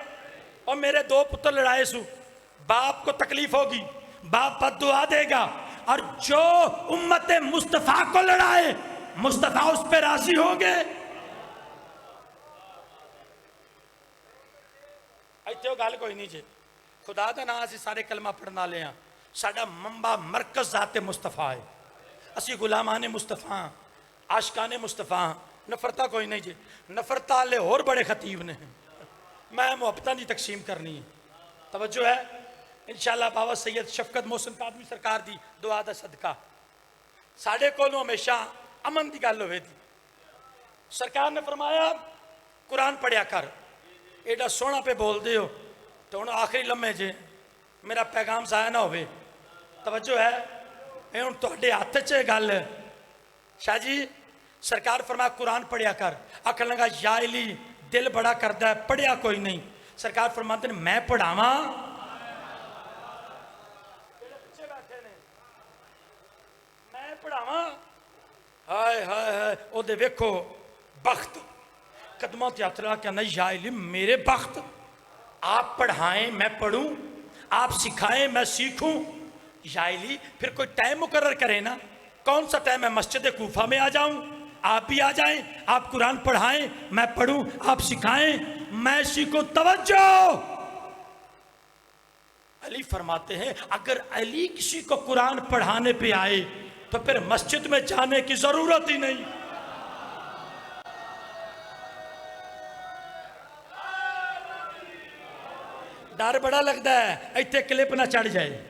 اور میرے 2 پتر لڑائے سو، باپ کو تکلیف ہوگی، باپ بد دعا دے گا. اور جو امت مصطفیٰ کو لڑائے مصطفیٰ اس پہ راضی ہوں گے. ایتھے گل کوئی نہیں جی. خدا دا نام اسی سارے کلمہ پڑھنا لے ہاں. ساڈا منبع مرکز ذات مصطفیٰ ہے. اسی غلامان مصطفیٰ عاشقان مصطفیٰ. نفرتہ کوئی نہیں جی. نفرتہ والے اور بڑے خطیب نے. میں محبتہ نہیں تقسیم کرنی ہے. توجہ ہے انشاءاللہ. بابا سید شفقت محسن قادری سرکار دی دعا دا صدقہ ساڑھے کولوں ہمیشہ امن دی گل ہوئے دی. سرکار نے فرمایا قرآن پڑھیا کر. ایڈا سونا پہ بول دے ہو تو انہوں آخری لمحے جے میرا پیغام ضائع نہ ہوئے. توجہ ہے اے ہن تہاڈے ہاتھ چ گل. شاہ جی سرکار فرمایا قرآن پڑھیا کر. آکھن لگا یا علی دل بڑا کردا ہے پڑھیا کوئی نہیں. سرکار فرماتے ہیں میں پڑھاواں. میں پڑھاواں. ہائے ہائے ہائے او دے ویکھو بخت قدموں تے ہاتھ رکھ کے کہنا یا علی میرے بخت. آپ پڑھائیں میں پڑھوں, آپ سکھائیں میں سیکھوں. یا علی پھر کوئی ٹائم مقرر کرے نا. کون سا ٹائم ہے؟ مسجد کوفہ میں آ جاؤں, آپ بھی آ جائیں, آپ قرآن پڑھائیں میں پڑھوں, آپ سکھائیں میں سیکھوں. توجہ علی فرماتے ہیں اگر علی کسی کو قرآن پڑھانے پہ آئے تو پھر مسجد میں جانے کی ضرورت ہی نہیں. ڈر بڑا لگتا ہے ایتھے کلپ نہ چڑھ جائے.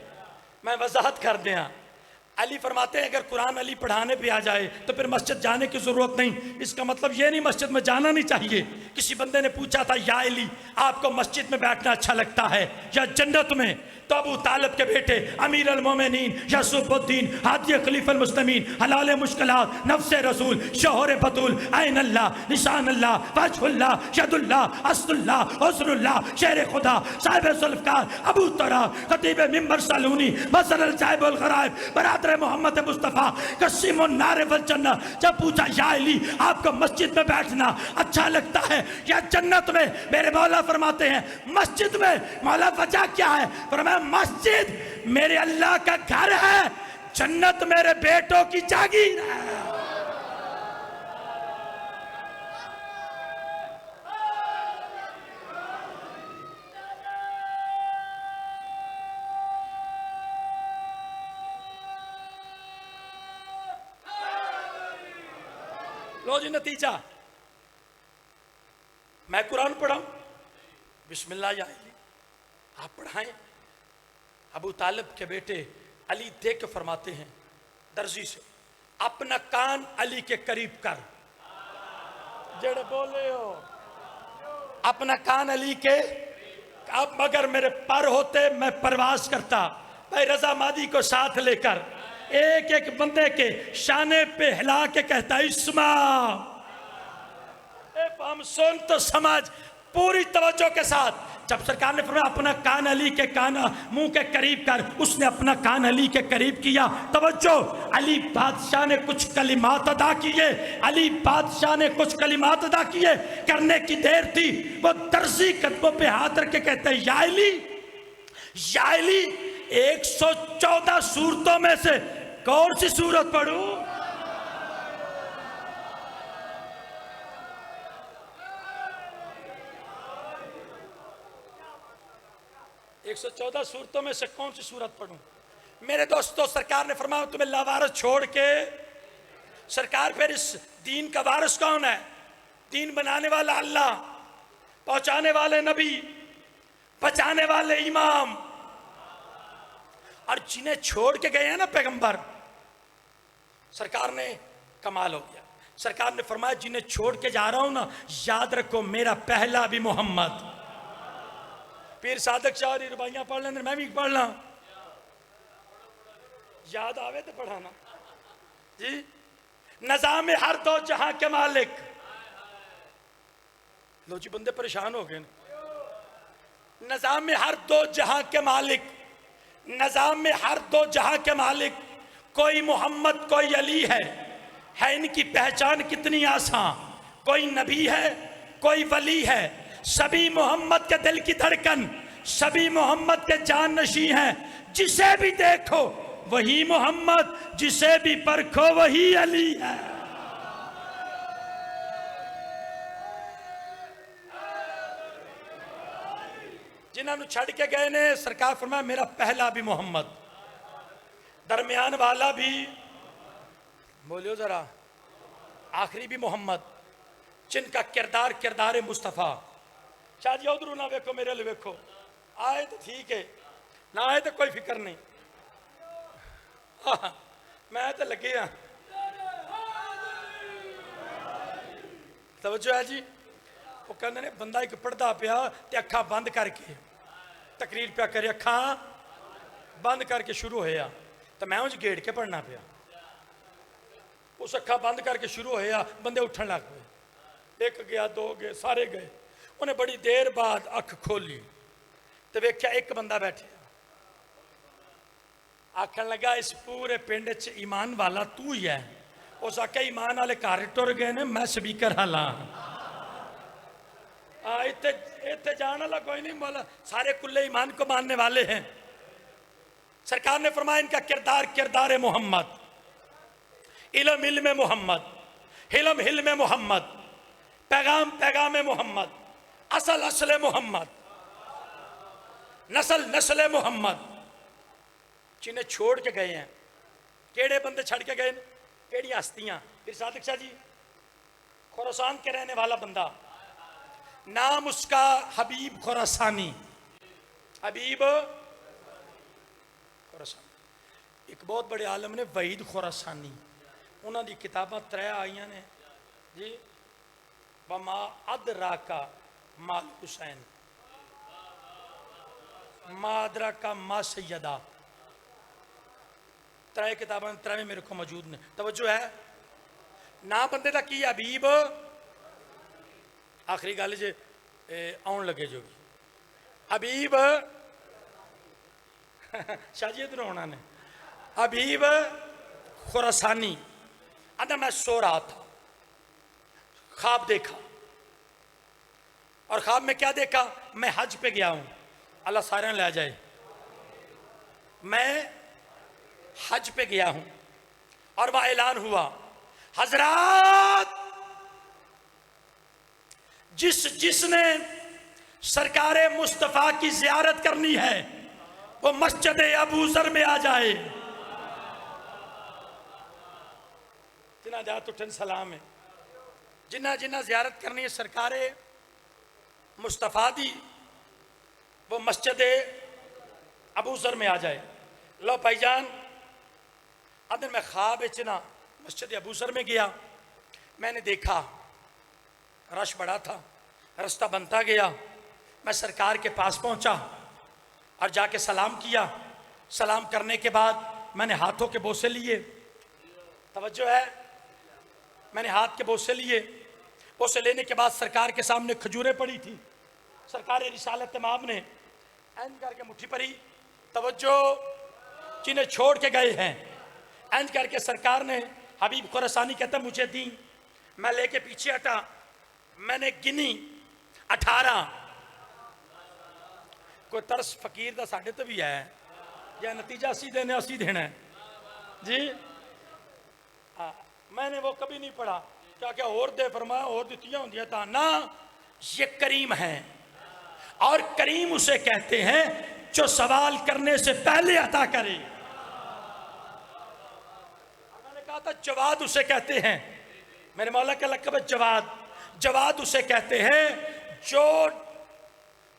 میں وضاحت کر دیا. علی فرماتے ہیں اگر قرآن علی پڑھانے پہ آ جائے تو پھر مسجد جانے کی ضرورت نہیں. اس کا مطلب یہ نہیں مسجد میں جانا نہیں چاہیے. کسی بندے نے پوچھا تھا یا علی آپ کو مسجد میں بیٹھنا اچھا لگتا ہے یا جنت میں؟ تو ابو طالب کے بیٹے امیر المومنین یوسف الدین ہادی خلیفہ المسلمین حلال مشکلات نفس رسول شوہر بطول عین اللہ نشان اللہ وجہ اللہ ید اللہ اصل اللہ حسن اللہ شیر خدا صاحب ذوالفقار ابو طرح خطیب ممبر سالونی بصر الجائب والغرائب برادر محمد مصطفیٰ قسیم النار والجنہ. جب پوچھا یا علی آپ کو مسجد میں بیٹھنا اچھا لگتا ہے یا جنت میں؟ میرے مولا فرماتے ہیں مسجد میں. مولا وجہ کیا ہے؟ فرمایا مسجد میرے اللہ کا گھر ہے, جنت میرے بیٹوں کی جاگیر ہے. لو جی نتیجہ میں قرآن پڑھاؤں بسم اللہ یا علی آپ پڑھائیں. ابو طالب کے بیٹے علی دیکھ کے فرماتے ہیں درزی سے اپنا کان علی کے قریب کر. جڑے بولے ہو اپنا کان علی کے. اب اگر میرے پر ہوتے میں پرواز کرتا بھائی رضا مادی کو ساتھ لے کر ایک ایک بندے کے شانے پہ ہلا کے کہتا اسما. ہم سن تو سمجھ پوری توجہ کے ساتھ. جب سرکار نے فرمایا اپنا کان علی کے کان منہ کے قریب کر, اس نے اپنا کان علی کے قریب کیا. توجہ علی بادشاہ نے کچھ کلمات ادا کیے. علی بادشاہ نے کچھ کلمات ادا کیے. کرنے کی دیر تھی وہ درزی قدموں پہ ہاتھ رکھ کے کہتے ہیں یا علی 114 صورتوں میں سے کون سی صورت پڑھوں؟ 114 صورتوں میں سے کون سی صورت پڑھوں؟ میرے دوستو سرکار نے فرمایا تمہیں لاوارث چھوڑ کے. سرکار پھر اس دین کا وارث کون ہے؟ دین بنانے والا اللہ, پہنچانے والے نبی, بچانے والے امام. اور جنہیں چھوڑ کے گئے ہیں نا پیغمبر, سرکار نے کمال ہو گیا. سرکار نے فرمایا جنہیں چھوڑ کے جا رہا ہوں نا یاد رکھو میرا پہلا بھی محمد. پیر صادق شاہ اور ربائیاں پڑھ لیں میں بھی پڑھ لوں, یاد آوے تو پڑھانا جی. نظام ہر دو جہاں کے مالک. لو جی بندے پریشان ہو گئے. نظام ہر دو جہاں کے مالک, نظام ہر دو جہاں کے مالک. کوئی محمد کوئی علی ہے ان کی پہچان کتنی آسان. کوئی نبی ہے کوئی ولی ہے, سبھی محمد کے دل کی دھڑکن, سبھی محمد کے جان نشیں ہیں. جسے بھی دیکھو وہی محمد، جسے بھی پرکھو وہی علی ہے۔ جنہوں نے چھڑ کے گئے نے سرکار فرمایا میرا پہلا بھی محمد، درمیان والا بھی، بولیو ذرا، آخری بھی محمد، جن کا کردار کردار مصطفیٰ۔ شاہ جی ادھروں نہ ویکھو، میرے لئے ویکھو، آئے تو ٹھیک ہے، نہ آئے تو کوئی فکر نہیں، میں تو لگے ہاں۔ توجہ ہے جی، وہ کہنے نے بندہ ایک پردہ پیا تے اکھاں بند کر کے تقریر پیا کرے، اکھاں بند کر کے شروع ہویا تو میں انج گیڑ کے پڑھنا پیا، اس اکھاں بند کر کے شروع ہویا، بندے اٹھن لگ پئے، ایک گیا دو گئے سارے گئے، انہیں بڑی دیر بعد اکھ کھولی تو ویکھیا ایک بندہ بیٹھے، آکھن لگا اس پورے پنڈ چ ایمان والا تو ہی ہے۔ اس آکھا ایمان والے گھر ٹر گئے نے، میں سپیکر ہالاں، اتنے جانا والا کوئی نہیں، مولا سارے کلے ایمان کو ماننے والے ہیں۔ سرکار نے فرمایا ان کا کردار کردار محمد، علم علم محمد، حلم حلم محمد، پیغام پیغام محمد، اصل اصل محمد، نسل نسل محمد۔ جنہیں چھوڑ کے گئے ہیں، کیڑے بندے چھڑ کے گئے، کیڑی ہستیاں؟ پھر صادق شاہ جی خراسان کے رہنے والا بندہ، نام اس کا حبیب خراسانی، حبیب خراسانی۔ ایک بہت بڑے عالم نے وحید خراسانی، انہوں دی کتاباں 3 آئیاں نے جی، وما ادراکا مال حسین، ما ادراکا ما سیدہ، 3 کتاباں 3 میرے کو موجود نے۔ توجہ ہے، نہ بندے دا کی حبیب، آخری گل جی آن لگے جو حبیب، شاہ جی ادھر ہونا نے، حبیب خراسانی۔ اندر میں سو رہا تھا، خواب دیکھا، اور خواب میں کیا دیکھا؟ میں حج پہ گیا ہوں، اللہ سارے لے جائے، میں حج پہ گیا ہوں، اور وہ اعلان ہوا حضرات جس نے سرکار مصطفیٰ کی زیارت کرنی ہے وہ مسجد ابو ذر میں آ جائے۔ جنہ جات اٹھن سلام ہے، جنہ زیارت کرنی ہے سرکار مصطفیٰ دی، وہ مسجد ابو ذر میں آ جائے۔ لو بھائی جان، ادھر میں خواب اچنا مسجد ابو ذر میں گیا، میں نے دیکھا رش بڑا تھا، رستہ بنتا گیا، میں سرکار کے پاس پہنچا اور جا کے سلام کیا۔ سلام کرنے کے بعد میں نے ہاتھوں کے بوسے لیے، توجہ ہے، میں نے ہاتھ کے بوسے لیے، بوسے لینے کے بعد سرکار کے سامنے کھجوریں پڑی تھی، سرکار رسالت امام نے اینج کر کے مٹھی پری، توجہ جنہیں چھوڑ کے گئے ہیں، اینج کر کے سرکار نے، حبیب خراسانی کہتا مجھے دیں، میں لے کے پیچھے ہٹا، میں نے گنی 18۔ کوئی ترس فقیر دا ساڑھے تو بھی ہے، یا نتیجہ اسی دینا ہے جی۔ میں نے وہ کبھی نہیں پڑھا کیا اور دے فرمایا اور دیتیاں ہوں دیا تھا نا، یہ کریم ہے، اور کریم اسے کہتے ہیں جو سوال کرنے سے پہلے عطا کرے۔ میں نے کہا تھا جواد اسے کہتے ہیں، میرے مولا کا لقب ہے جواد، جواد اسے کہتے ہیں جو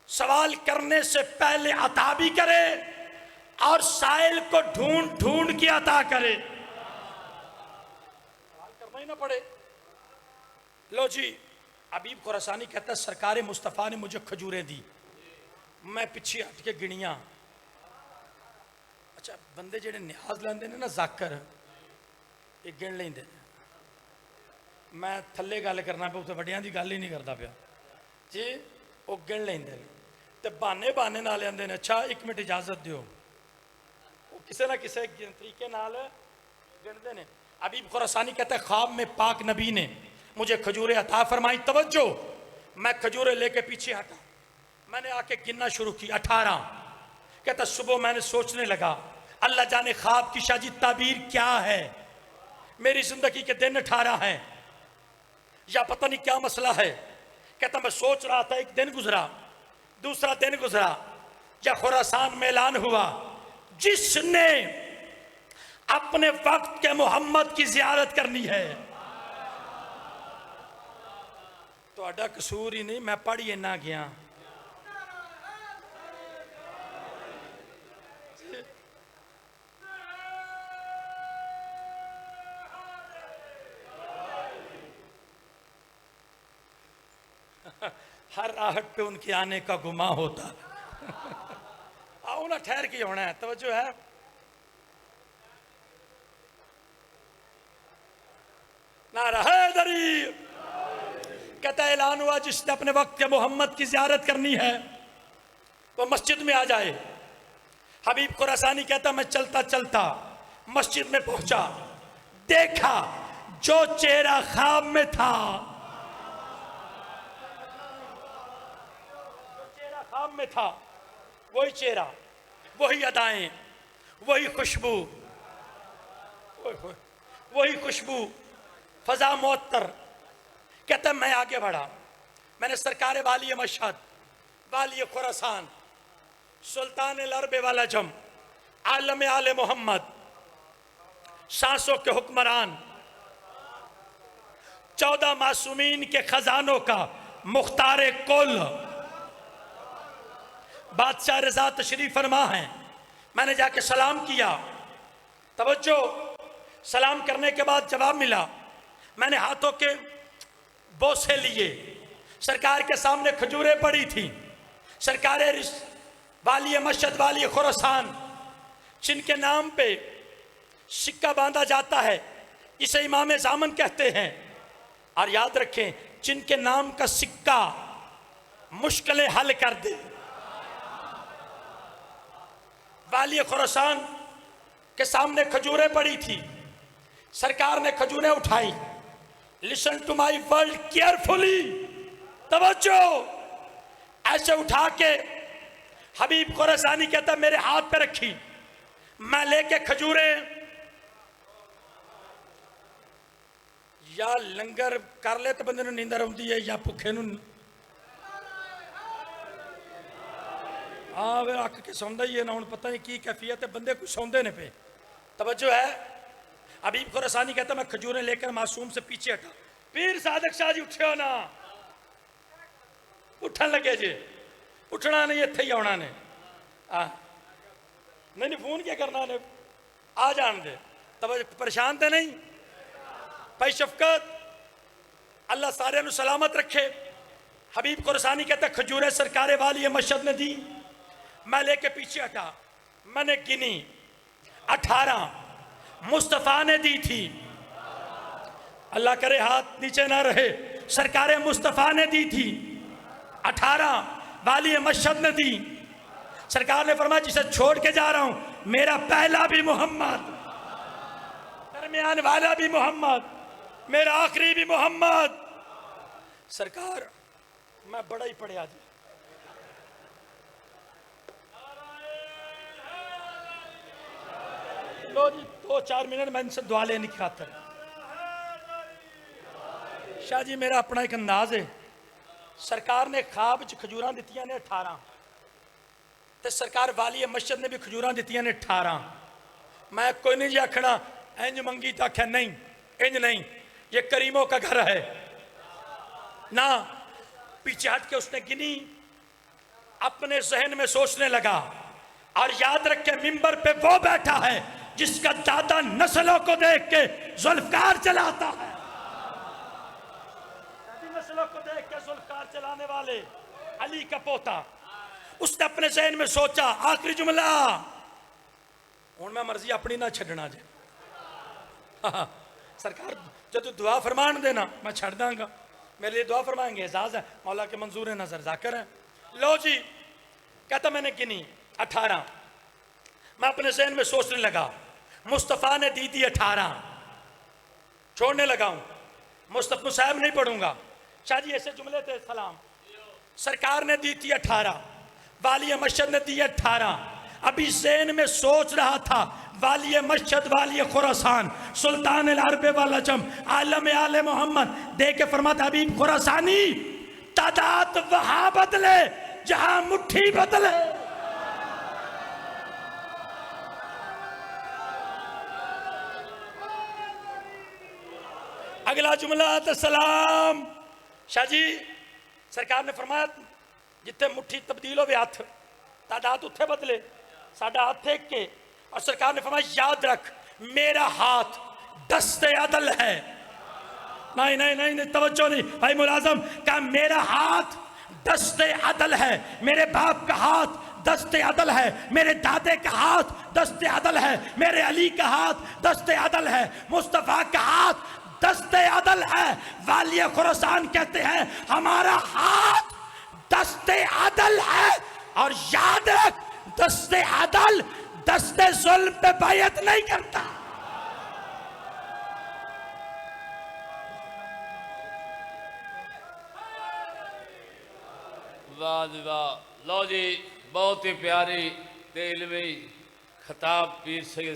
سوال کرنے سے پہلے عطا بھی کرے اور سائل کو ڈھونڈ ڈھونڈ کے عطا کرے، سوال کرنا ہی نہ پڑے۔ لو جی، حبیب خراسانی کہتا ہے سرکار مصطفیٰ نے مجھے کھجوریں دی، میں پیچھے ہٹ کے گنیاں۔ اچھا بندے جڑے نیاز لیندے نے نا ذاکر، یہ گن لیندے نے، میں تھلے گل کرنا پہ اتنے وڈیاں دی گل ہی نہیں کرتا پیا جی، وہ گن لیندے نے تے بہانے نال آندے نے اچھا 1 منٹ اجازت دیو، وہ کسے نہ کسے طریقے نال گنتے نے۔ حبیب خراسانی کہتا ہے خواب میں پاک نبی نے مجھے کھجوریں عطا فرمائی، توجہ، میں کھجوریں لے کے پیچھے ہٹا، میں نے آ کے گننا شروع کی 18۔ کہتا صبح میں نے سوچنے لگا اللہ جانے خواب کی شاہ جی تعبیر کیا ہے، میری زندگی کے دن 18 ہیں یا پتہ نہیں کیا مسئلہ ہے. کہتا میں سوچ رہا تھا، ایک دن گزرا، دوسرا دن گزرا، یا خراسان میں اعلان ہوا جس نے اپنے وقت کے محمد کی زیارت کرنی ہے. تو اڈا قصور ہی نہیں، میں پڑھیے نہ گیا. ہر راہٹ پہ ان کے آنے کا گماں ہوتا. آؤ نا، ٹھہر کے ہونا ہے، توجہ ہے. نعرہ حیدری. کہتا ہے اعلان ہوا جس نے اپنے وقت کے محمد کی زیارت کرنی ہے وہ مسجد میں آ جائے. حبیب خراسانی کہتا میں چلتا چلتا مسجد میں پہنچا، دیکھا جو چہرہ خواب میں تھا، خواب میں تھا وہی چہرہ، وہی ادائیں، وہی خوشبو، وہی خوشبو، فضا معطر. کہتا ہے میں آگے بڑھا، میں نے سرکار والی مشہد، والی خراسان، سلطان العرب والعجم، عالم آل محمد، سانسوں کے حکمران، 14 معصومین کے خزانوں کا مختار کل، بادشاہ رضا تشریف فرما ہیں. میں نے جا کے سلام کیا. توجہ، سلام کرنے کے بعد جواب ملا. میں نے ہاتھوں کے بوسے لیے. سرکار کے سامنے کھجوریں پڑی تھیں. سرکار والی مشہد، والی خراسان، جن کے نام پہ سکہ باندھا جاتا ہے اسے امام زامن کہتے ہیں. اور یاد رکھیں جن کے نام کا سکہ مشکلیں حل کر دے. والی خراسان کے سامنے کھجوریں پڑی تھی. سرکار نے کھجوریں اٹھائی. Listen to my word carefully, توجہ. ایسے اٹھا کے حبیب خراسانی کہتا میرے ہاتھ پہ رکھی. میں لے کے کھجوریں یا لنگر کر لے تو بندے نو نیندر آتی ہے یا بھوکے نو وہ اک کے سوندا ہی ہے نا. ہوں پتہ نہیں کی کیفیت ہے، بندے کو سوندے نے پہ. توجہ ہے. حبیب خراسانی کہتا میں کھجوریں لے کر معصوم سے پیچھے ہٹا. پیر صادق شاہ جی اٹھے ہو نا، اٹھن لگے جی. اٹھنا نہیں، اتھے ہی آنا نے. نہیں فون کیا کرنا نے، آ جان دے. توجہ، پریشان تے نہیں. بھائی شفقت، اللہ سارے نو سلامت رکھے. حبیب خراسانی کہتا کھجوریں سرکار والی مشہد نے دی. میں لے کے پیچھے ہٹا. میں نے گنی 18 مصطفیٰ نے دی تھی. اللہ کرے ہاتھ نیچے نہ رہے. سرکار مصطفیٰ نے دی تھی 18. والی مشہد نے دی. سرکار نے فرمایا جسے چھوڑ کے جا رہا ہوں میرا پہلا بھی محمد، درمیان والا بھی محمد، میرا آخری بھی محمد. سرکار میں بڑا ہی پڑھیا جی. لو جی 2-4 منٹ میں ان سے دعا لینے کی خاطر. شاہ جی میرا اپنا ایک انداز ہے. سرکار نے خواب چ کھجوراں دتیاں نے 18 تے سرکار والی مشہد نے بھی کھجوراں دتیاں نے 18. میں کوئی نہیں جی آکھنا انج منگی تو آکھیا نہیں، انج نہیں، یہ کریموں کا گھر ہے نا. پیچھے ہٹ کے اس نے گنی، اپنے ذہن میں سوچنے لگا. اور یاد رکھے ممبر پہ وہ بیٹھا ہے جس کا دادا نسلوں کو دیکھ کے ذوالفقار چلاتا ہے. نسلوں کو دیکھ کے ذوالفقار چلانے والے علی کا پوتا. اس نے اپنے ذہن میں سوچا آخری جملہ ہوں میں مرضی اپنی نہ چھڑنا جائے. سرکار جب دعا فرمان دینا میں چھڑ داں گا. میرے لیے دعا فرمائیں گے، اعزاز ہے، مولا کے منظور نظر ذاکر ہے. لو جی کہتا میں نے گنی 18. میں اپنے ذہن میں سوچنے لگا مصطفیٰ نے دی تھی 18. چھوڑنے لگا ہوں، مصطفیٰ صاحب نہیں پڑھوں گا. شاہ جی ایسے جملے تھے. سلام. سرکار نے دی تھی 18، والی مشہد نے دی 18. ابھی ذہن میں سوچ رہا تھا والی مشہد والی خراسان سلطان العرب والعجم عالم آل محمد دے کے فرماتا حبیب خراسانی تعداد وہاں بدلے جہاں مٹھی بدلے. اگلا جملہ السلام شاہ جی سرکار نے فرمایا جتنے مٹھی تبدیل ہوئے ہاتھ تعداد اتھے بدلے ساڑھا ہاتھ ایک کے اور سرکار نے فرمایا یاد رکھ میرا ہاتھ دست عدل ہے. نہیں توجہ نہیں بھائی ملازم کہا میرا ہاتھ دست عدل ہے. میرے باپ کا ہاتھ دست عدل ہے, میرے دادے کا ہاتھ دست عدل ہے, میرے علی کا ہاتھ دست عدل ہے, مصطفیٰ کا ہاتھ دست عدل ہے. والی خراسان کہتے ہیں ہمارا ہاتھ دست عدل ہے. اور یاد رکھ دست عدل دست ظلم پہ بیعت نہیں کرتا. واہ جی واہ. لو جی بہت ہی پیاری تے علمی خطاب پیر سید